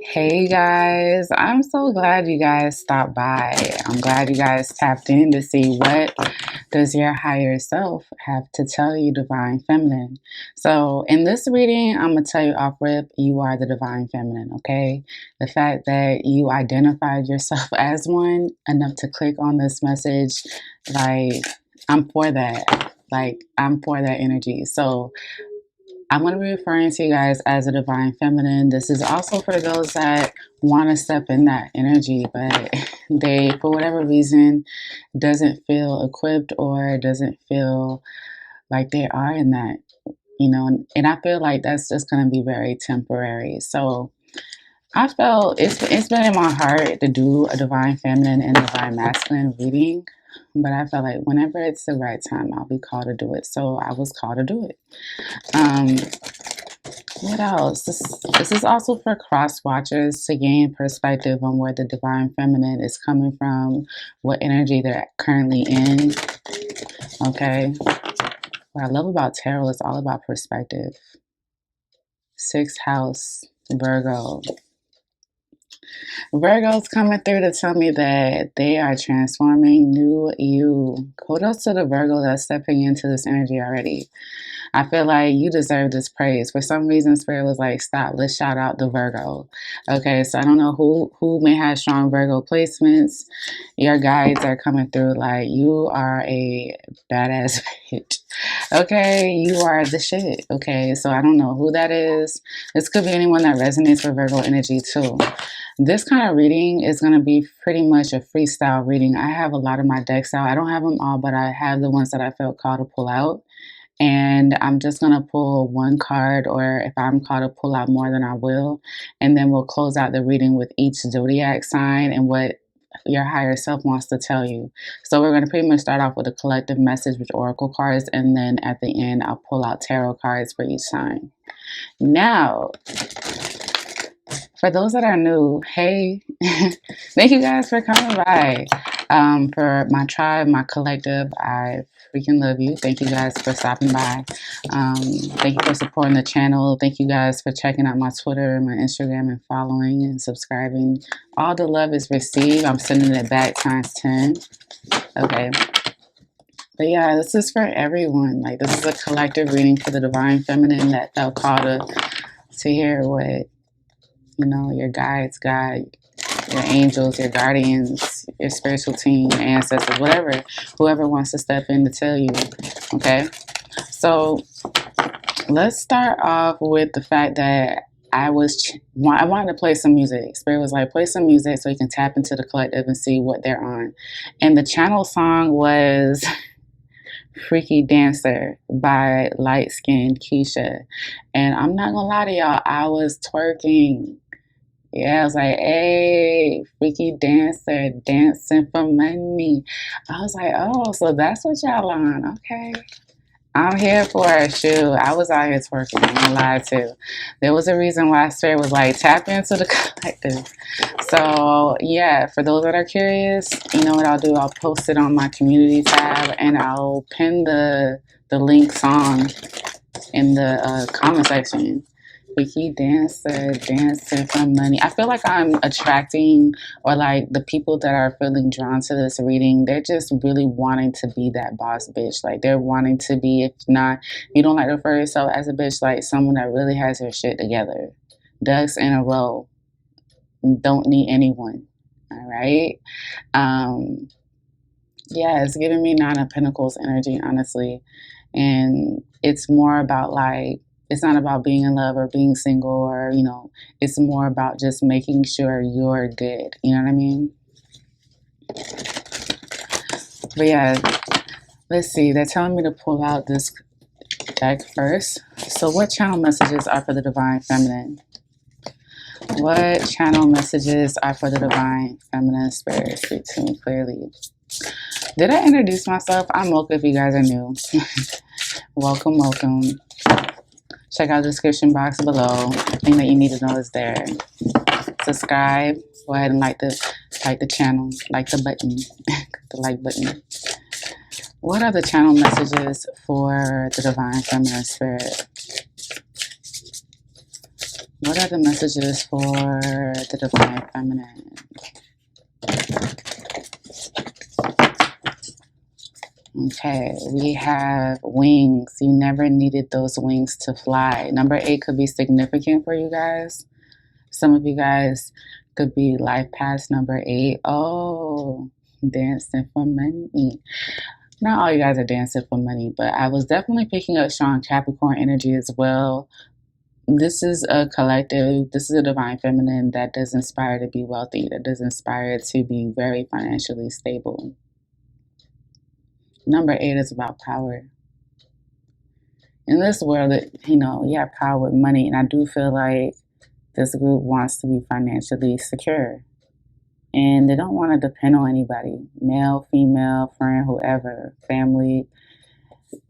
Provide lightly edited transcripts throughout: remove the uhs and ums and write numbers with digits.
Hey guys, I'm so glad you guys stopped by. I'm glad you guys tapped in to see what does your higher self have to tell you, Divine Feminine. So in this reading, I'm going to tell you off rip, you are the Divine Feminine, okay? The fact that you identified yourself as one enough to click on this message, like, I'm for that. Like, I'm for that energy. So I'm going to be referring to you guys as a Divine Feminine. This is also for those that want to step in that energy, but they, for whatever reason, doesn't feel equipped or doesn't feel like they are in that, and I feel like that's just going to be very temporary. So I felt it's been in my heart to do a Divine Feminine and Divine Masculine reading, but I felt like whenever it's the right time, I'll be called to do it. So I was called to do it. What else? This is also for cross watchers to gain perspective on where the Divine Feminine is coming from, what energy they're currently in. Okay. What I love about tarot is all about perspective. Sixth house, Virgo. Virgo's coming through to tell me that they are transforming new you. Kudos to the Virgo that's stepping into this energy already. I feel like you deserve this praise. For some reason, Spirit was like, stop, let's shout out the Virgo. Okay, so I don't know who may have strong Virgo placements. Your guides are coming through like, you are a badass bitch. Okay, you are the shit. Okay, so I don't know who that is. This could be anyone that resonates with Virgo energy too. This kind of reading is going to be pretty much a freestyle reading. I have a lot of my decks out. I don't have them all, but I have the ones that I felt called to pull out. And I'm just going to pull one card, or if I'm called to pull out more, then I will. And then we'll close out the reading with each zodiac sign and what your higher self wants to tell you. So we're going to pretty much start off with a collective message with oracle cards. And then at the end, I'll pull out tarot cards for each sign. Now, for those that are new, hey, thank you guys for coming by. For my tribe, my collective, I freaking love you. Thank you guys for stopping by. Thank you for supporting the channel. Thank you guys for checking out my Twitter, my Instagram, and following and subscribing. All the love is received. I'm sending it back times 10. Okay. But yeah, this is for everyone. Like, this is a collective reading for the Divine Feminine that felt called to hear what, your guides, God, your angels, your guardians, your spiritual team, your ancestors, whoever wants to step in to tell you. Okay, so let's start off with the fact that I wanted to play some music. Spirit was like, play some music so you can tap into the collective and see what they're on. And the channel song was Freaky Dancer by Light Skin Keisha. And I'm not gonna lie to y'all, I was twerking. Yeah, I was like, hey, freaky dancer, dancing for money. I was like, oh, so that's what y'all on. Okay. I'm here for it. Shoot, I was out here twerking. I'm gonna lie too. There was a reason why Spirit was like, tap into the collective. So, yeah, for those that are curious, you know what I'll do? I'll post it on my community tab and I'll pin the link song in the comment section. Freaky dancer, dancing for money. I feel like I'm attracting, or like the people that are feeling drawn to this reading, they're just really wanting to be that boss bitch. Like, they're wanting to be, if not, you don't like to refer yourself as a bitch, like someone that really has their shit together. Ducks in a row. Don't need anyone. All right. Yeah, it's giving me Nine of Pentacles energy, honestly. And it's more about like, it's not about being in love or being single or, it's more about just making sure you're good. You know what I mean? But yeah, let's see. They're telling me to pull out this deck first. So what channel messages are for the Divine Feminine? What channel messages are for the Divine Feminine Spirit? Speak to me clearly. Did I introduce myself? I'm Mocha if you guys are new. Welcome, welcome. Check out the description box below. Everything that you need to know is there. Subscribe. Go ahead and like the channel. Like the button. The like button. What are the channel messages for the Divine Feminine Spirit? What are the messages for the Divine Feminine? Okay, we have wings. You never needed those wings to fly. Number 8 could be significant for you guys. Some of you guys could be life past number 8. Oh, dancing for money. Not all you guys are dancing for money, but I was definitely picking up strong Capricorn energy as well. This is a collective, this is a divine feminine that does inspire to be wealthy, that does inspire to be very financially stable. Number 8 is about power. In this world, you have power with money, and I do feel like this group wants to be financially secure. And they don't want to depend on anybody, male, female, friend, whoever, family.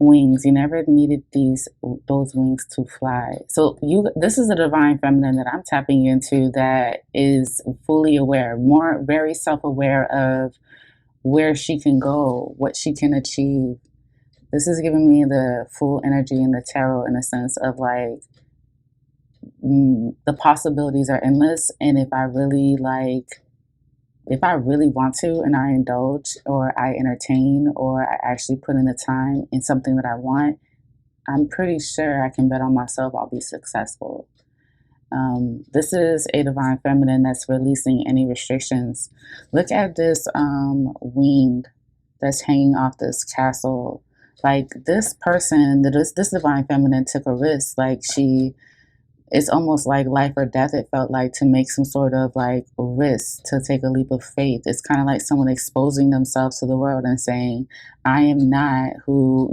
Wings. You never needed those wings to fly. So this is a divine feminine that I'm tapping into that is fully aware, very self-aware of where she can go, what she can achieve. This is giving me the full energy in the tarot in a sense of like the possibilities are endless, and if I really want to and I indulge or I entertain or I actually put in the time in something that I want, I'm pretty sure I can bet on myself I'll be successful. This is a divine feminine that's releasing any restrictions. Look at this wing that's hanging off this castle. Like this person, this divine feminine took a risk. Like it's almost like life or death, it felt like, to make some sort of like risk, to take a leap of faith. It's kind of like someone exposing themselves to the world and saying, I am not who,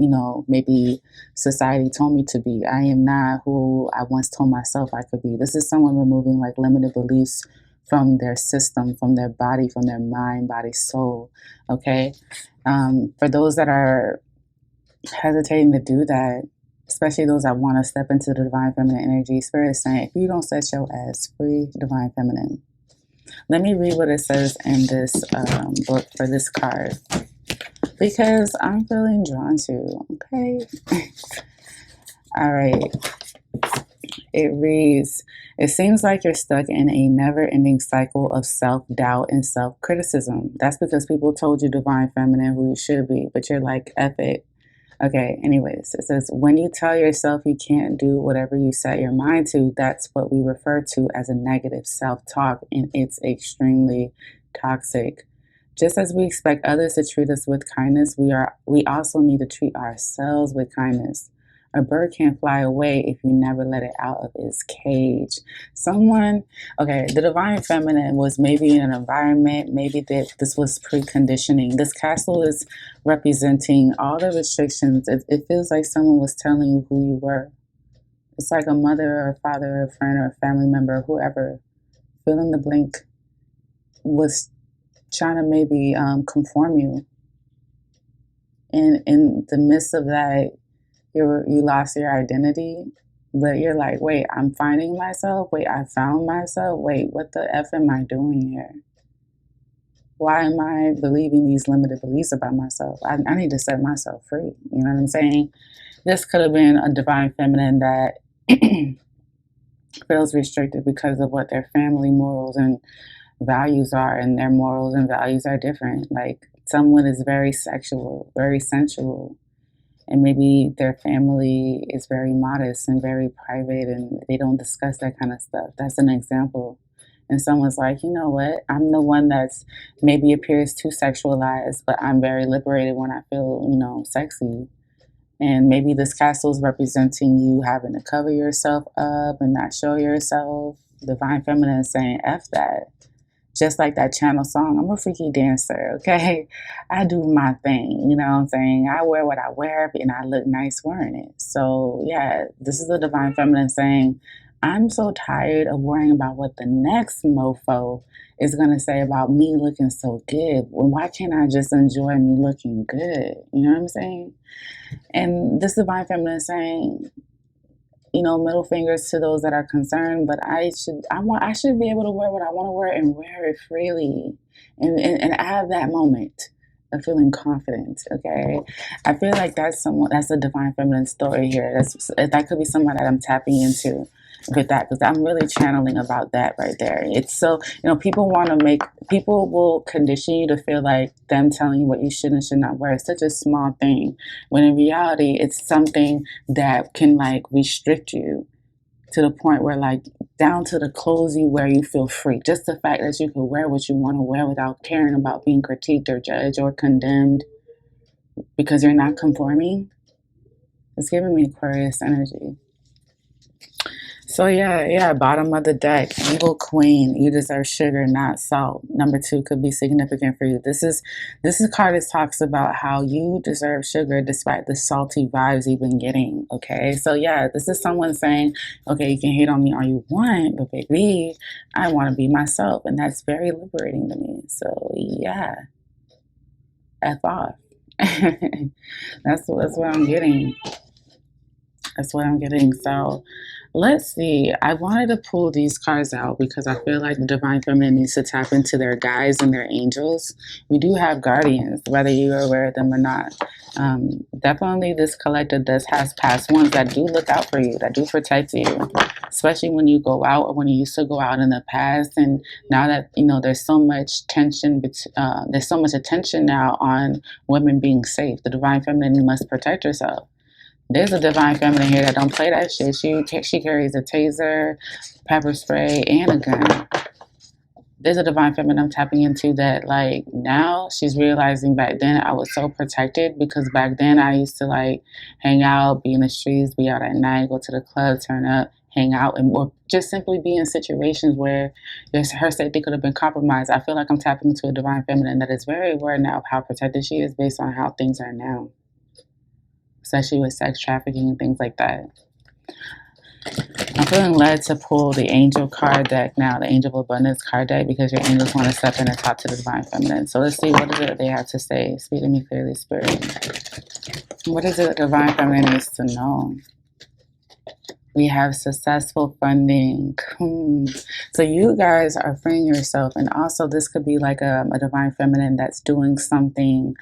maybe society told me to be. I am not who I once told myself I could be. This is someone removing like limited beliefs from their system, from their body, from their mind, body, soul. Okay. For those that are hesitating to do that, especially those that want to step into the divine feminine energy, Spirit is saying, if you don't set your ass free, divine feminine. Let me read what it says in this book for this card, because I'm feeling drawn to. Okay. All right. It reads, it seems like you're stuck in a never-ending cycle of self-doubt and self-criticism. That's because people told you, divine feminine, who you should be, but you're like, F it. Okay, anyways, it says, when you tell yourself you can't do whatever you set your mind to, that's what we refer to as a negative self-talk, and it's extremely toxic. Just as we expect others to treat us with kindness, we also need to treat ourselves with kindness. A bird can't fly away if you never let it out of its cage. The divine feminine was maybe in an environment, maybe that this was preconditioning. This castle is representing all the restrictions. It feels like someone was telling you who you were. It's like a mother or a father or a friend or a family member, whoever, fill in the blank, was trying to maybe conform you. And in the midst of that, you lost your identity, but you're like, wait, I'm finding myself. Wait, I found myself. Wait, what the F am I doing here? Why am I believing these limited beliefs about myself? I need to set myself free. You know what I'm saying? This could have been a divine feminine that feels restricted because of what their family morals and values are, and their morals and values are different. Like someone is very sexual, very sensual, and maybe their family is very modest and very private and they don't discuss that kind of stuff. That's an example. And someone's like, you know what? I'm the one that's maybe appears too sexualized, but I'm very liberated when I feel, sexy. And maybe this castle is representing you having to cover yourself up and not show yourself. Divine feminine is saying, F that. Just like that channel song, I'm a freaky dancer, okay? I do my thing, you know what I'm saying? I wear what I wear and I look nice wearing it. So yeah, this is the divine feminine saying, I'm so tired of worrying about what the next mofo is going to say about me looking so good. Well, why can't I just enjoy me looking good? You know what I'm saying? And this divine feminine is saying, middle fingers to those that are concerned, but I should be able to wear what I want to wear and wear it freely and have that moment of feeling confident. Okay. I feel like that's a divine feminine story here. That could be someone that I'm tapping into. with that, because I'm really channeling about that right there. It's so, people want to people will condition you to feel like them telling you what you should and should not wear is such a small thing, when in reality, it's something that can like restrict you to the point where like down to the clothes you wear, you feel free. Just the fact that you can wear what you want to wear without caring about being critiqued or judged or condemned because you're not conforming. It's giving me Aquarius energy. So yeah, bottom of the deck, Evil Queen. You deserve sugar, not salt. Number 2 could be significant for you. This is a card that talks about how you deserve sugar despite the salty vibes you've been getting. Okay, so yeah, this is someone saying, okay, you can hate on me all you want, but baby, I want to be myself, and that's very liberating to me. So yeah, F off. That's what I'm getting. That's what I'm getting. So let's see. I wanted to pull these cards out because I feel like the Divine Feminine needs to tap into their guides and their angels. We do have guardians, whether you're aware of them or not. Definitely this collective does has past ones that do look out for you, that do protect you, especially when you go out or when you used to go out in the past. And now that, there's so much tension, there's so much attention now on women being safe. The Divine Feminine must protect herself. There's a Divine Feminine here that don't play that shit. She carries a taser, pepper spray, and a gun. There's a Divine Feminine I'm tapping into that, like, now she's realizing back then I was so protected because back then I used to, like, hang out, be in the streets, be out at night, go to the club, turn up, hang out, or just simply be in situations where her safety could have been compromised. I feel like I'm tapping into a Divine Feminine that is very aware now of how protected she is based on how things are now, especially with sex trafficking and things like that. I'm feeling led to pull the Angel card deck now, the Angel of Abundance card deck, because your angels want to step in and talk to the Divine Feminine. So let's see, what is it they have to say? Speak to me clearly, Spirit. What is it the Divine Feminine needs to know? We have successful funding. So you guys are freeing yourself. And also this could be like a Divine Feminine that's doing something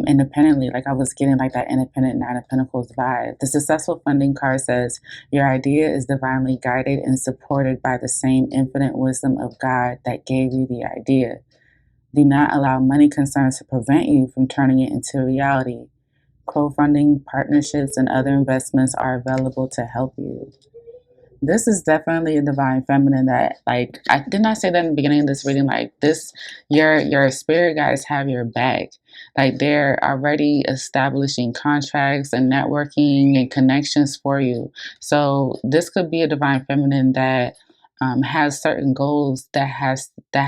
independently. Like I was getting like that independent Nine of Pentacles vibe. The successful funding card says your idea is divinely guided and supported by the same infinite wisdom of God that gave you the idea. Do not allow money concerns to prevent you from turning it into reality. Co-funding, partnerships, and other investments are available to help you. This is definitely a Divine Feminine that, like, I did not say that in the beginning of this reading, like this, your spirit guides have your back. Like they're already establishing contracts and networking and connections for you. So this could be a Divine Feminine that has certain goals that they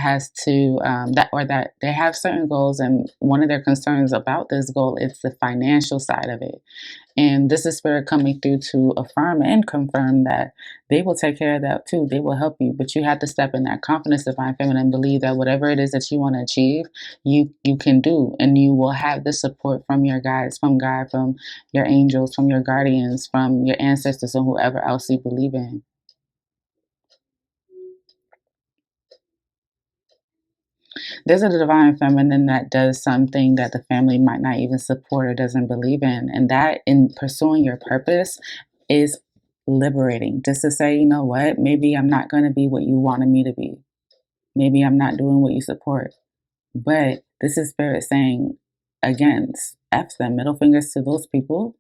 have certain goals, and one of their concerns about this goal is the financial side of it. And this is Spirit coming through to affirm and confirm that they will take care of that too. They will help you, but you have to step in that confidence, Divine Feminine, and believe that whatever it is that you want to achieve, you can do, and you will have the support from your guides, from God, from your angels, from your guardians, from your ancestors, and whoever else you believe in. There's a Divine Feminine that does something that the family might not even support or doesn't believe in. And that, in pursuing your purpose, is liberating. Just to say, you know what, maybe I'm not going to be what you wanted me to be. Maybe I'm not doing what you support. But this is Spirit saying, again, F them, middle fingers to those people,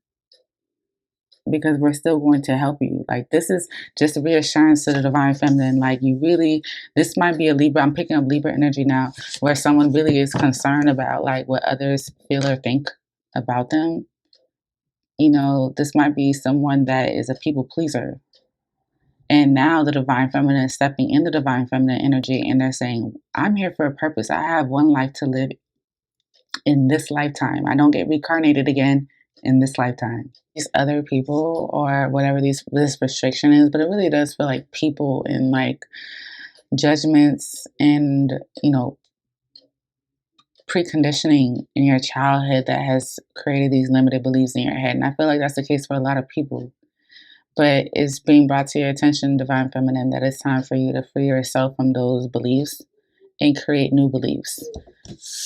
because we're still going to help you. Like, this is just a reassurance to the Divine Feminine. Like, you really, this might be a Libra. I'm picking up Libra energy now, where someone really is concerned about like what others feel or think about them. This might be someone that is a people pleaser. And now the Divine Feminine is stepping in the Divine Feminine energy, and they're saying, I'm here for a purpose. I have one life to live in this lifetime. I don't get reincarnated again in this lifetime. These other people, or whatever this restriction is, but it really does feel like people in like judgments and preconditioning in your childhood that has created these limited beliefs in your head. And I feel like that's the case for a lot of people. But it's being brought to your attention, Divine Feminine, that it's time for you to free yourself from those beliefs and create new beliefs.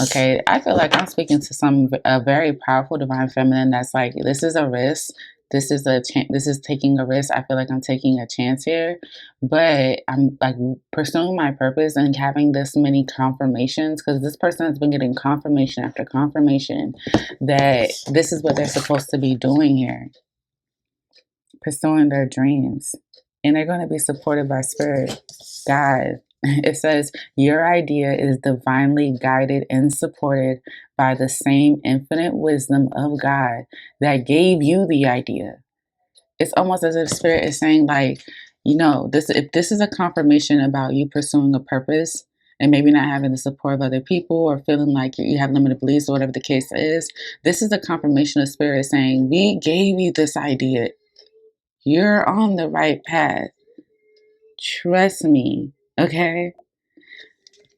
Okay, I feel like I'm speaking to a very powerful Divine Feminine that's like, this is a risk This is this is taking a risk. I feel like I'm taking a chance here, but I'm like pursuing my purpose and having this many confirmations, because this person has been getting confirmation after confirmation that this is what they're supposed to be doing here, pursuing their dreams. And they're going to be supported by Spirit, God. It says, your idea is divinely guided and supported by the same infinite wisdom of God that gave you the idea. It's almost as if Spirit is saying, like, you know, if this is a confirmation about you pursuing a purpose and maybe not having the support of other people or feeling like you have limited beliefs or whatever the case is, this is a confirmation of Spirit saying, we gave you this idea. You're on the right path. Trust me. Okay?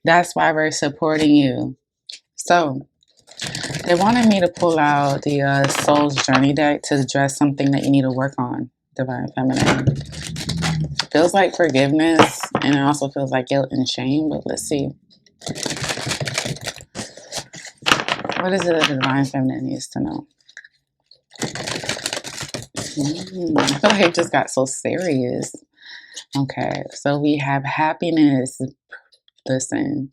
That's why we're supporting you. So, they wanted me to pull out the Soul's Journey deck to address something that you need to work on, Divine Feminine. Feels like forgiveness, and it also feels like guilt and shame, but let's see. What is it that Divine Feminine needs to know? I feel like it just got so serious. Okay, so we have happiness. Listen.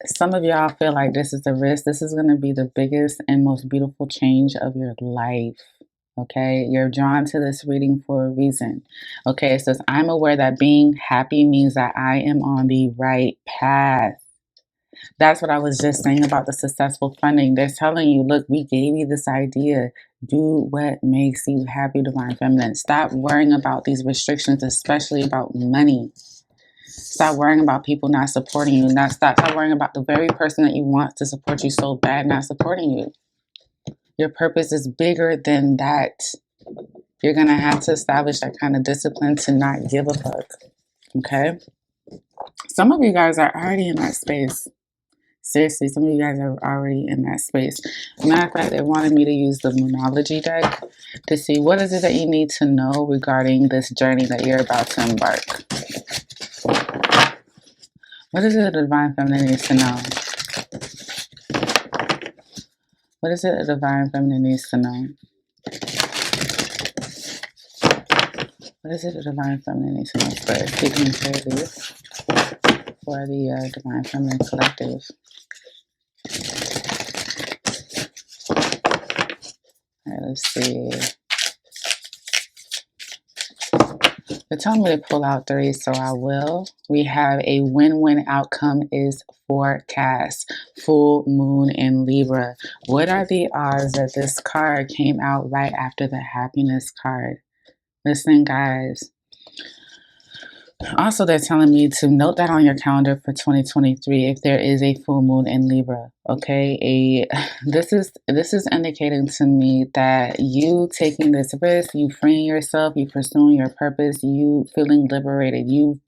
Some of y'all feel like this is a risk. This is going to be the biggest and most beautiful change of your life. Okay, you're drawn to this reading for a reason. Okay, it says, I'm aware that being happy means that I am on the right path. That's what I was just saying about the successful funding. They're telling you, look, we gave you this idea. Do what makes you happy, Divine Feminine. Stop worrying about these restrictions, especially about money. Stop worrying about people not supporting you. Stop worrying about the very person that you want to support you so bad not supporting you. Your purpose is bigger than that. You're going to have to establish that kind of discipline to not give a fuck. Okay? Some of you guys are already in that space. Seriously, some of you guys are already in that space. Matter of fact, they wanted me to use the Moonology deck to see what is it that you need to know regarding this journey that you're about to embark. What is it the Divine Feminine needs to know? What is it the Divine Feminine needs to know? What is it the Divine Feminine needs to know first? Speaking clearly for the Divine Feminine Collective. All right, let's see. They're telling me to pull out 3, so I will. We have a win-win outcome is forecast. Full moon in Libra. What are the odds that this card came out right after the happiness card? Listen, guys. Also, they're telling me to note that on your calendar for 2023 if there is a full moon in Libra. Okay, this is indicating to me that you taking this risk, you freeing yourself, you pursuing your purpose, you feeling liberated, you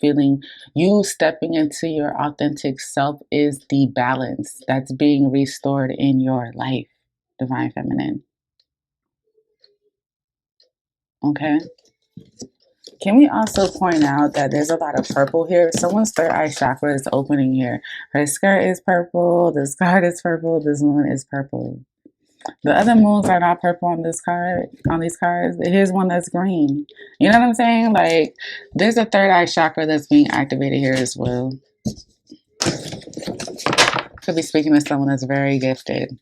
stepping into your authentic self is the balance that's being restored in your life, Divine Feminine. Okay. Can we also point out that there's a lot of purple here? Someone's third eye chakra is opening here. Her skirt is purple. This card is purple. This moon is purple. The other moons are not purple on this card, on these cards. Here's one that's green. You know what I'm saying? Like, there's a third eye chakra that's being activated here as well. Could be speaking to someone that's very gifted.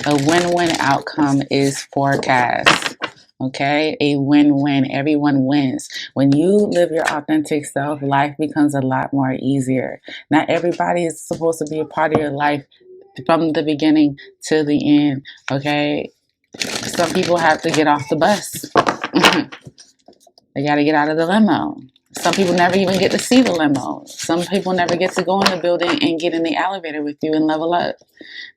A win-win outcome is forecast. Okay, a win-win. Everyone wins. When you live your authentic self, life becomes a lot more easier. Not everybody is supposed to be a part of your life from the beginning to the end. Okay, some people have to get off the bus. They got to get out of the limo. Some people never even get to see the limo. Some people never get to go in the building and get in the elevator with you and level up.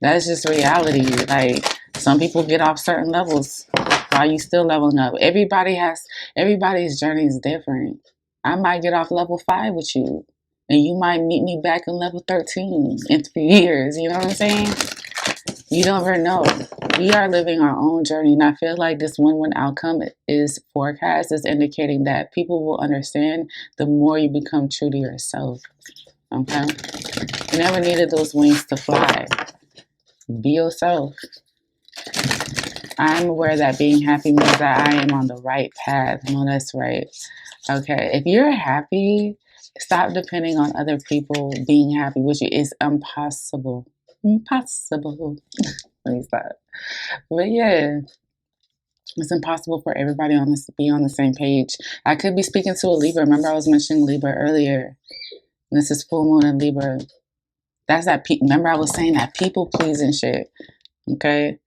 That's just reality. Like, some people get off certain levels while you still leveling up. Everybody's journey is different. I might get off level 5 with you, and you might meet me back in level 13 in 3 years. You know what I'm saying? You never know. We are living our own journey, and I feel like this win-win outcome is forecast, is indicating that people will understand the more you become true to yourself. Okay? You never needed those wings to fly. Be yourself. I'm aware that being happy means that I am on the right path. No, that's right. Okay, if you're happy, stop depending on other people being happy, which is impossible. Impossible. Let me stop. But yeah, it's impossible for everybody on this to be on the same page. I could be speaking to a Libra. Remember, I was mentioning Libra earlier. This is full moon in Libra. That's that. Remember, I was saying that people pleasing shit. Okay,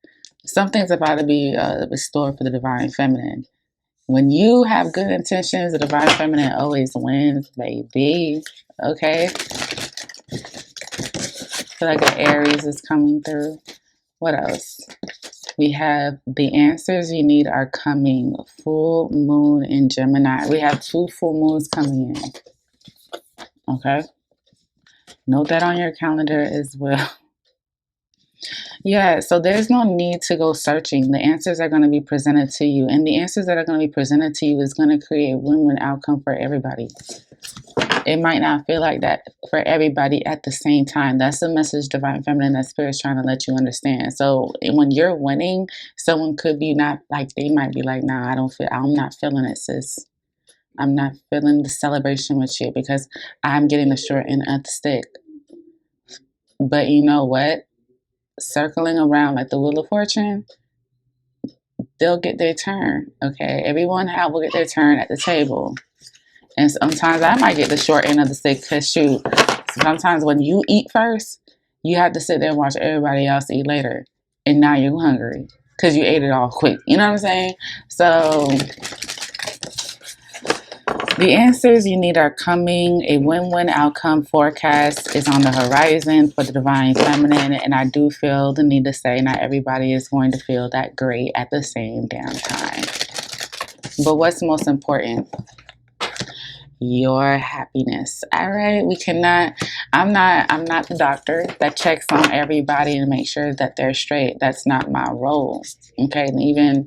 something's about to be restored for the divine feminine. When you have good intentions, the divine feminine always wins, baby. Okay. I feel like the Aries is coming through. What else? We have the answers you need are coming. Full moon in Gemini. We have 2 full moons coming in. Okay. Note that on your calendar as well. Yeah, so there's no need to go searching. The answers are going to be presented to you. And the answers that are going to be presented to you is going to create a win-win outcome for everybody. It might not feel like that for everybody at the same time. That's the message divine feminine that spirit's trying to let you understand. So when you're winning, someone could be not like, they might be like, nah, I'm not feeling it, sis. I'm not feeling the celebration with you because I'm getting the short end of the stick. But you know what? Circling around like the Wheel of Fortune, they'll get their turn. Okay, everyone will get their turn at the table. And sometimes I might get the short end of the stick because shoot, sometimes when you eat first, you have to sit there and watch everybody else eat later. And now you're hungry because you ate it all quick. You know what I'm saying? So the answers you need are coming. A win-win outcome forecast is on the horizon for the divine feminine. And I do feel the need to say not everybody is going to feel that great at the same damn time. But what's most important? Your happiness. All right. I'm not the doctor that checks on everybody to make sure that they're straight. That's not my role. Okay. And even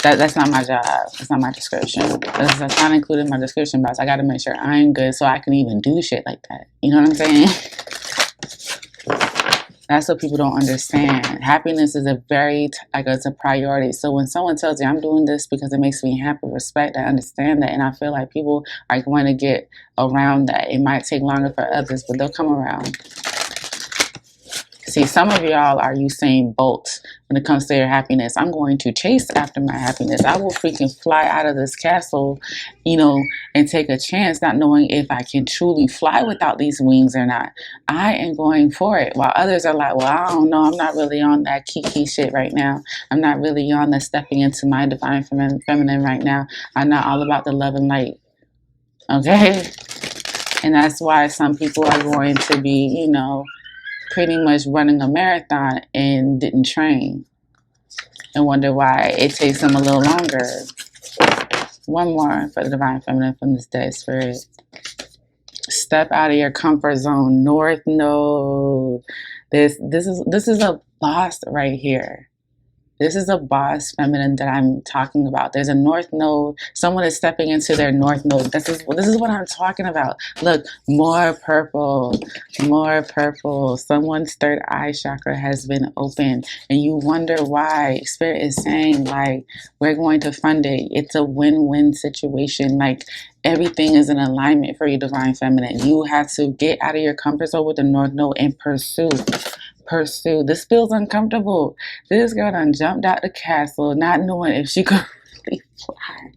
that's not my job. It's not my description. That's not included in my description box. I got to make sure I'm good so I can even do shit like that. You know what I'm saying? That's what people don't understand. Happiness is it's a priority. So when someone tells you I'm doing this because it makes me happy, respect, I understand that. And I feel like people are going to get around that. It might take longer for others, but they'll come around. See, some of y'all are Usain Bolt when it comes to your happiness. I'm going to chase after my happiness. I will freaking fly out of this castle, and take a chance not knowing if I can truly fly without these wings or not. I am going for it. While others are like, well, I don't know. I'm not really on that kiki shit right now. I'm not really on the stepping into my divine feminine right now. I'm not all about the love and light. Okay? And that's why some people are going to be, pretty much running a marathon and didn't train and wonder why it takes them a little longer. One more for the divine feminine from this day, spirit. Step out of your comfort zone. North Node. This is a boss right here. This is a boss feminine that I'm talking about. There's a North Node. Someone is stepping into their North Node. This is what I'm talking about. Look, more purple, more purple. Someone's third eye chakra has been opened, and you wonder why. Spirit is saying, like, we're going to fund it. It's a win-win situation. Like, everything is in alignment for you, divine feminine. You have to get out of your comfort zone with the North Node and pursue. This feels uncomfortable. This girl done jumped out the castle not knowing if she could really fly,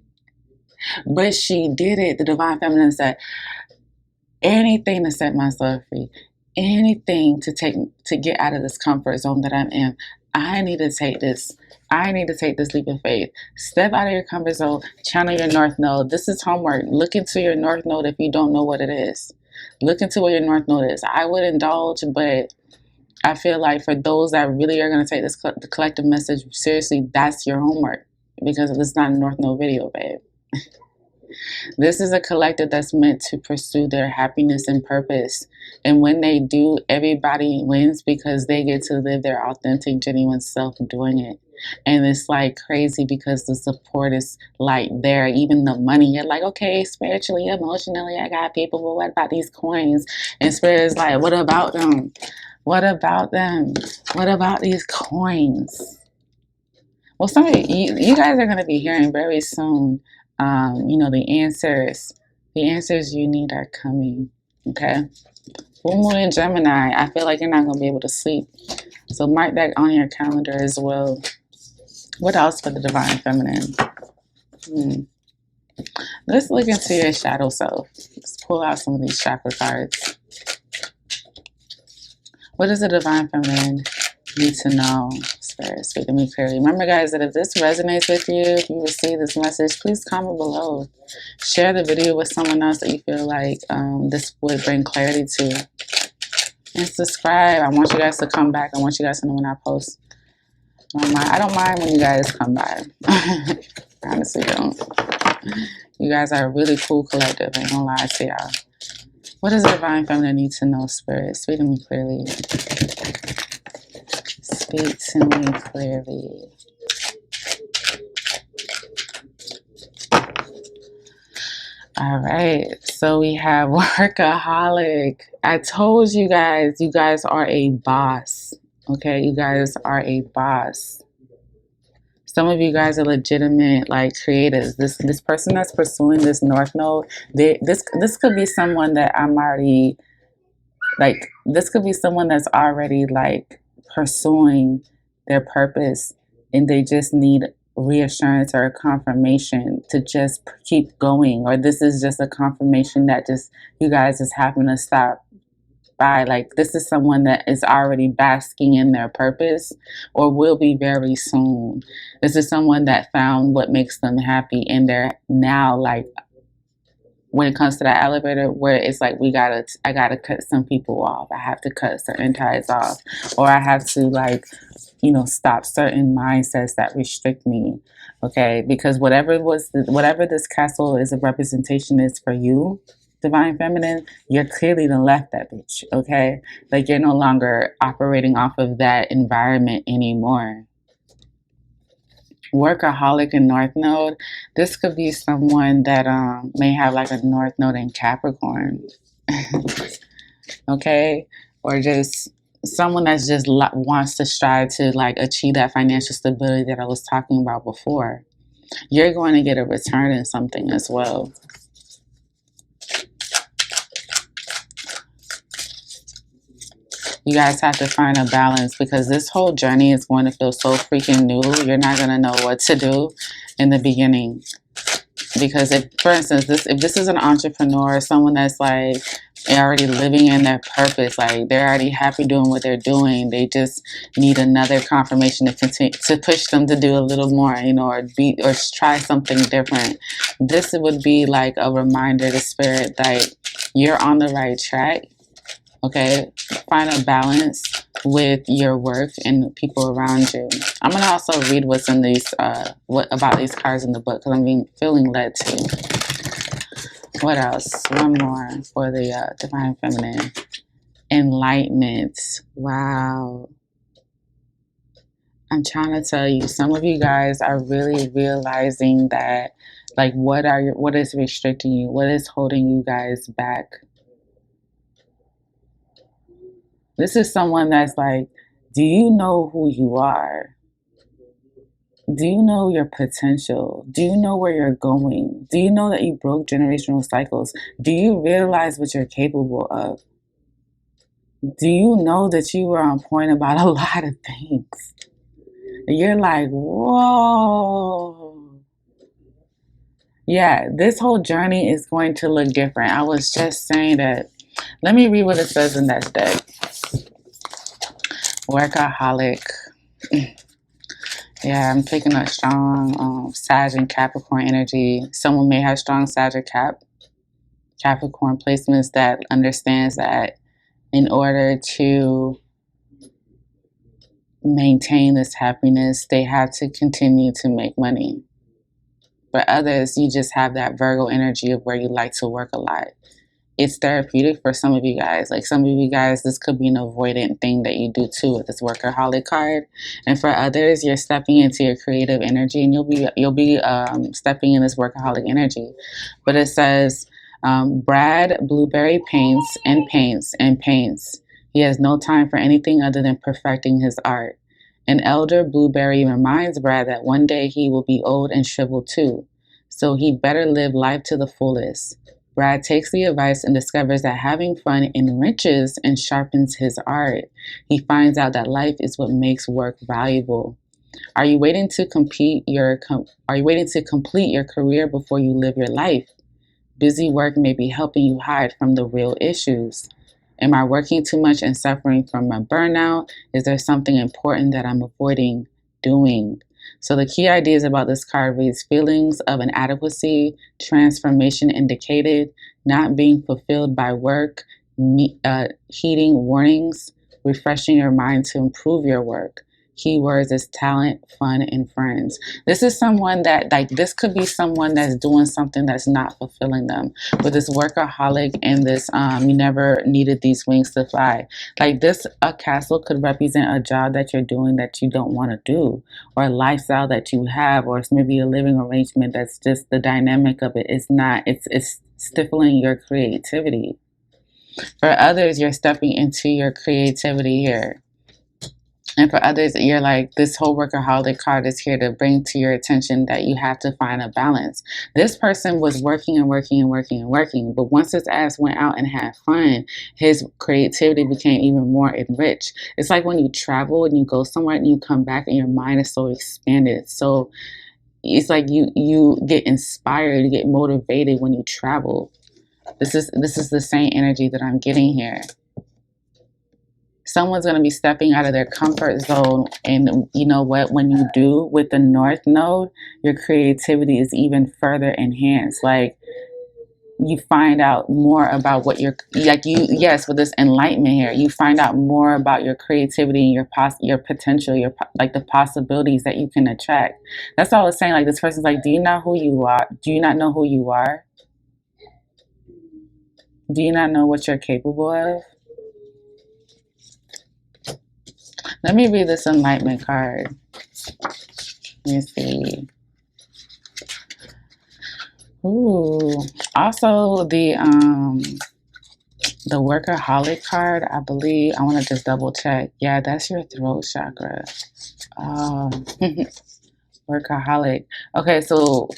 but she did it. The divine feminine said, anything to set myself free, anything to get out of this comfort zone that I'm in. I need to take this leap of faith. Step out of your comfort zone, channel your North Node. This is homework. Look into your North Node if you don't know what it is. Look into what your North Node is. I would indulge, but I feel like for those that really are going to take the collective message seriously, that's your homework, because this is not a North Node video, babe. This is a collective that's meant to pursue their happiness and purpose. And when they do, everybody wins because they get to live their authentic, genuine self doing it. And it's like crazy because the support is like there. Even the money, you're like, okay, spiritually, emotionally, I got people, but what about these coins? And Spirit is like, what about them? What about them? What about these coins? Well, some of you guys are going to be hearing very soon, you know, the answers. The answers you need are coming. Okay. Full moon in Gemini. I feel like you're not going to be able to sleep. So mark that on your calendar as well. What else for the divine feminine? Let's look into your shadow self. Let's pull out some of these chakra cards. What does the divine feminine need to know? Spirit, speak to me clearly. Remember, guys, that if this resonates with you, if you receive this message, please comment below. Share the video with someone else that you feel like this would bring clarity to. And subscribe. I want you guys to come back. I want you guys to know when I post. I don't mind when you guys come by. I honestly don't. You guys are a really cool collective. I ain't gonna lie to y'all. What does the divine feminine need to know, Spirit? Speak to me clearly. Speak to me clearly. All right. So we have workaholic. I told you guys are a boss. Okay, you guys are a boss. Some of you guys are legitimate, like creators. This person that's pursuing this North Node, this could be someone that I'm already like. This could be someone that's already like pursuing their purpose, and they just need reassurance or a confirmation to just keep going. Or this is just a confirmation that just you guys just happen to stop by. Like, this is someone that is already basking in their purpose or will be very soon. This is someone that found what makes them happy, and they're now like, when it comes to that elevator where it's like I gotta cut some people off, I have to cut certain ties off, or I have to, like, you know, stop certain mindsets that restrict me. Okay, because whatever this castle is a representation is for you, divine feminine, you're clearly done left that bitch. Okay, like, you're no longer operating off of that environment anymore. Workaholic and North Node. This could be someone that may have like a North Node in Capricorn. Okay, or just someone that's just wants to strive to like achieve that financial stability that I was talking about before. You're going to get a return in something as well. You guys have to find a balance, because this whole journey is going to feel so freaking new. You're not going to know what to do in the beginning. Because if, for instance, if this is an entrepreneur, someone that's like already living in their purpose, like they're already happy doing what they're doing, they just need another confirmation to continue to push them to do a little more, you know, or try something different. This would be like a reminder to spirit that you're on the right track. Okay, find a balance with your work and people around you. I'm gonna also read what's in these, what about these cards in the book, because I'm feeling led to. What else? One more for the divine feminine. Enlightenment. Wow. I'm trying to tell you, some of you guys are really realizing that, like, what is restricting you? What is holding you guys back? This is someone that's like, do you know who you are? Do you know your potential? Do you know where you're going? Do you know that you broke generational cycles? Do you realize what you're capable of? Do you know that you were on point about a lot of things? You're like, whoa. Yeah, this whole journey is going to look different. I was just saying that. Let me read what it says in that deck. Workaholic. Yeah, I'm picking up strong Sag and Capricorn energy. Someone may have strong Sag or Capricorn placements that understands that in order to maintain this happiness, they have to continue to make money. For others, you just have that Virgo energy of where you like to work a lot. It's therapeutic for some of you guys. Like, some of you guys, this could be an avoidant thing that you do too with this workaholic card. And for others, you're stepping into your creative energy, and you'll be stepping in this workaholic energy. But it says, Brad Blueberry paints and paints and paints. He has no time for anything other than perfecting his art. An elder blueberry reminds Brad that one day he will be old and shriveled too, so he'd better live life to the fullest. Brad takes the advice and discovers that having fun enriches and sharpens his art. He finds out that life is what makes work valuable. Are you waiting to complete your career before you live your life? Busy work may be helping you hide from the real issues. Am I working too much and suffering from a burnout? Is there something important that I'm avoiding doing? So the key ideas about this card reads feelings of inadequacy, transformation indicated, not being fulfilled by work, heeding warnings, refreshing your mind to improve your work. Keywords is talent, fun, and friends. This is someone that, like, this could be someone that's doing something that's not fulfilling them. With this workaholic and this, you never needed these wings to fly. Like this, a castle could represent a job that you're doing that you don't want to do, or a lifestyle that you have, or it's maybe a living arrangement that's just the dynamic of it. It's stifling your creativity. For others, you're stepping into your creativity here. And for others, you're like, this whole workaholic card is here to bring to your attention that you have to find a balance. This person was working and working and working and working, but once his ass went out and had fun, his creativity became even more enriched. It's like when you travel and you go somewhere and you come back and your mind is so expanded. So it's like you get inspired, you get motivated when you travel. This is the same energy that I'm getting here. Someone's going to be stepping out of their comfort zone. And you know what? When you do with the North Node, your creativity is even further enhanced. Like you find out more about what you're like yes, with this enlightenment here, you find out more about your creativity and your potential, like the possibilities that you can attract. That's all I was saying. Like this person's like, do you know who you are? Do you not know who you are? Do you not know what you're capable of? Let me read this enlightenment card. Let me see. Ooh. Also the workaholic card, I believe. I want to just double check. Yeah, that's your throat chakra. Workaholic. Okay, so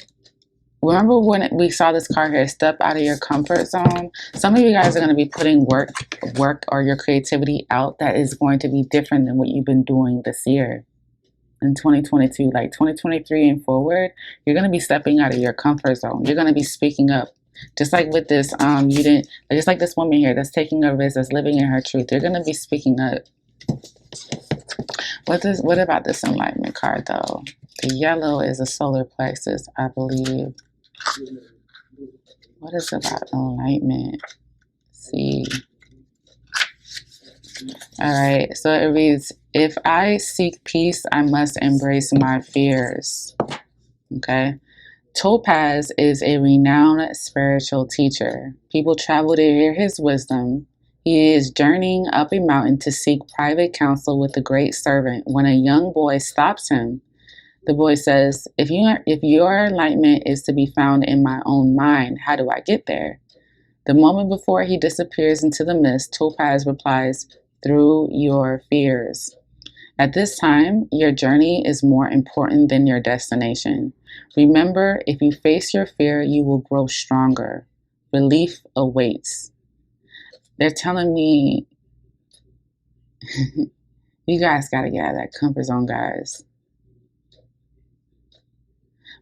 remember when we saw this card here, step out of your comfort zone? Some of you guys are going to be putting work or your creativity out that is going to be different than what you've been doing this year. In 2022, like 2023 and forward, you're going to be stepping out of your comfort zone. You're going to be speaking up. Just like with this, just like this woman here that's taking a risk, that's living in her truth. You're going to be speaking up. What about this enlightenment card though? The yellow is a solar plexus, I believe. What is about enlightenment? Let's see. All right, so it reads, if I seek peace, I must embrace my fears. Okay. Topaz is a renowned spiritual teacher. People travel to hear his wisdom. He is journeying up a mountain to seek private counsel with the great servant when a young boy stops him. The boy says, if your enlightenment is to be found in my own mind, how do I get there? The moment before he disappears into the mist, Topaz replies, through your fears. At this time, your journey is more important than your destination. Remember, if you face your fear, you will grow stronger. Relief awaits. They're telling me, you guys got to get out of that comfort zone, guys.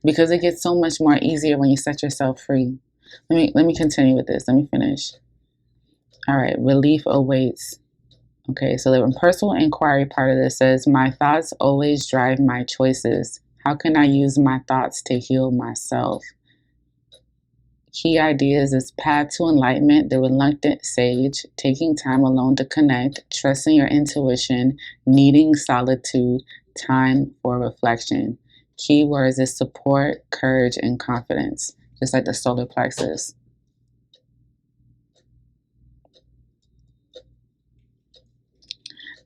Because it gets so much more easier when you set yourself free. Let me continue with this. Let me finish. All right, relief awaits. Okay, so the personal inquiry part of this says, my thoughts always drive my choices. How can I use my thoughts to heal myself? Key ideas is path to enlightenment, the reluctant sage, taking time alone to connect, trusting your intuition, needing solitude, time for reflection. Keywords is support, courage, and confidence, just like the solar plexus.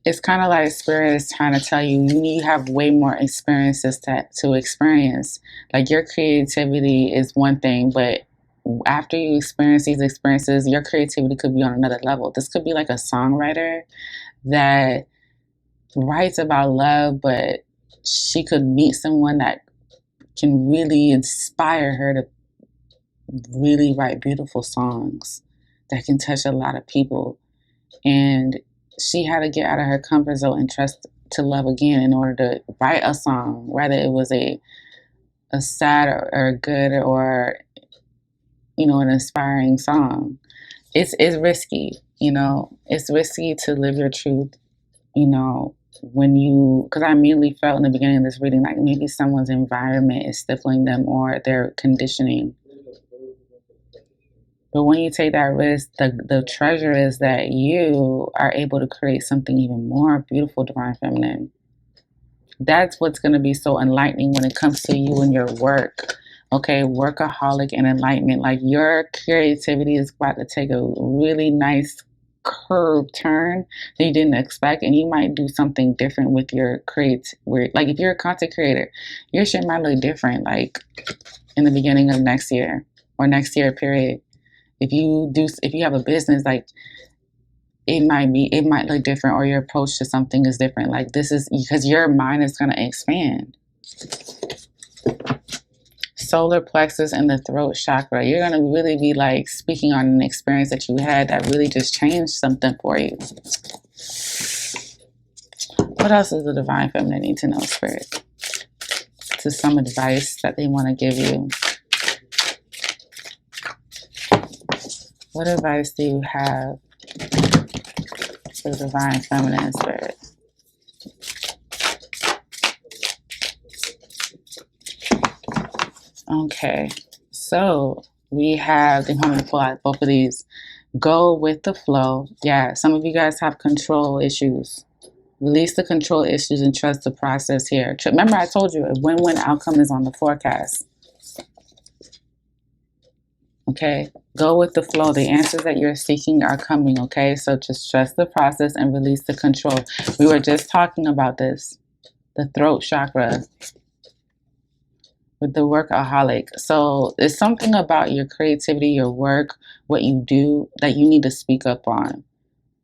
It's kind of like Spirit is trying to tell you, you have way more experiences to experience. Like your creativity is one thing, but after you experience these experiences, your creativity could be on another level. This could be like a songwriter that writes about love, but she could meet someone that can really inspire her to really write beautiful songs that can touch a lot of people. And she had to get out of her comfort zone and trust to love again in order to write a song, whether it was a sad or a good or, you know, an inspiring song. It's risky, you know. It's risky to live your truth, you know, when you, because I immediately felt in the beginning of this reading like maybe someone's environment is stifling them or their conditioning. But when you take that risk, the treasure is that you are able to create something even more beautiful, Divine Feminine. That's what's going to be so enlightening when it comes to you and your work. Okay, workaholic and enlightenment. Like your creativity is about to take a really nice curved turn that you didn't expect, and you might do something different with your like if you're a content creator, your shit might look different like in the beginning of next year or next year period. If you have a business, like it might look different, or your approach to something is different. Like this is because your mind is going to expand. Solar plexus and the throat chakra. You're going to really be like speaking on an experience that you had that really just changed something for you. What else does the Divine Feminine need to know, Spirit? To some advice that they want to give you. What advice do you have for the Divine Feminine, Spirit? Okay, so we have, I'm going to pull out both of these. Go with the flow. Yeah, some of you guys have control issues. Release the control issues and trust the process here. Remember, I told you a win-win outcome is on the forecast. Okay, go with the flow. The answers that you're seeking are coming, okay? So just trust the process and release the control. We were just talking about this, the throat chakra with the workaholic. So it's something about your creativity, your work, what you do that you need to speak up on.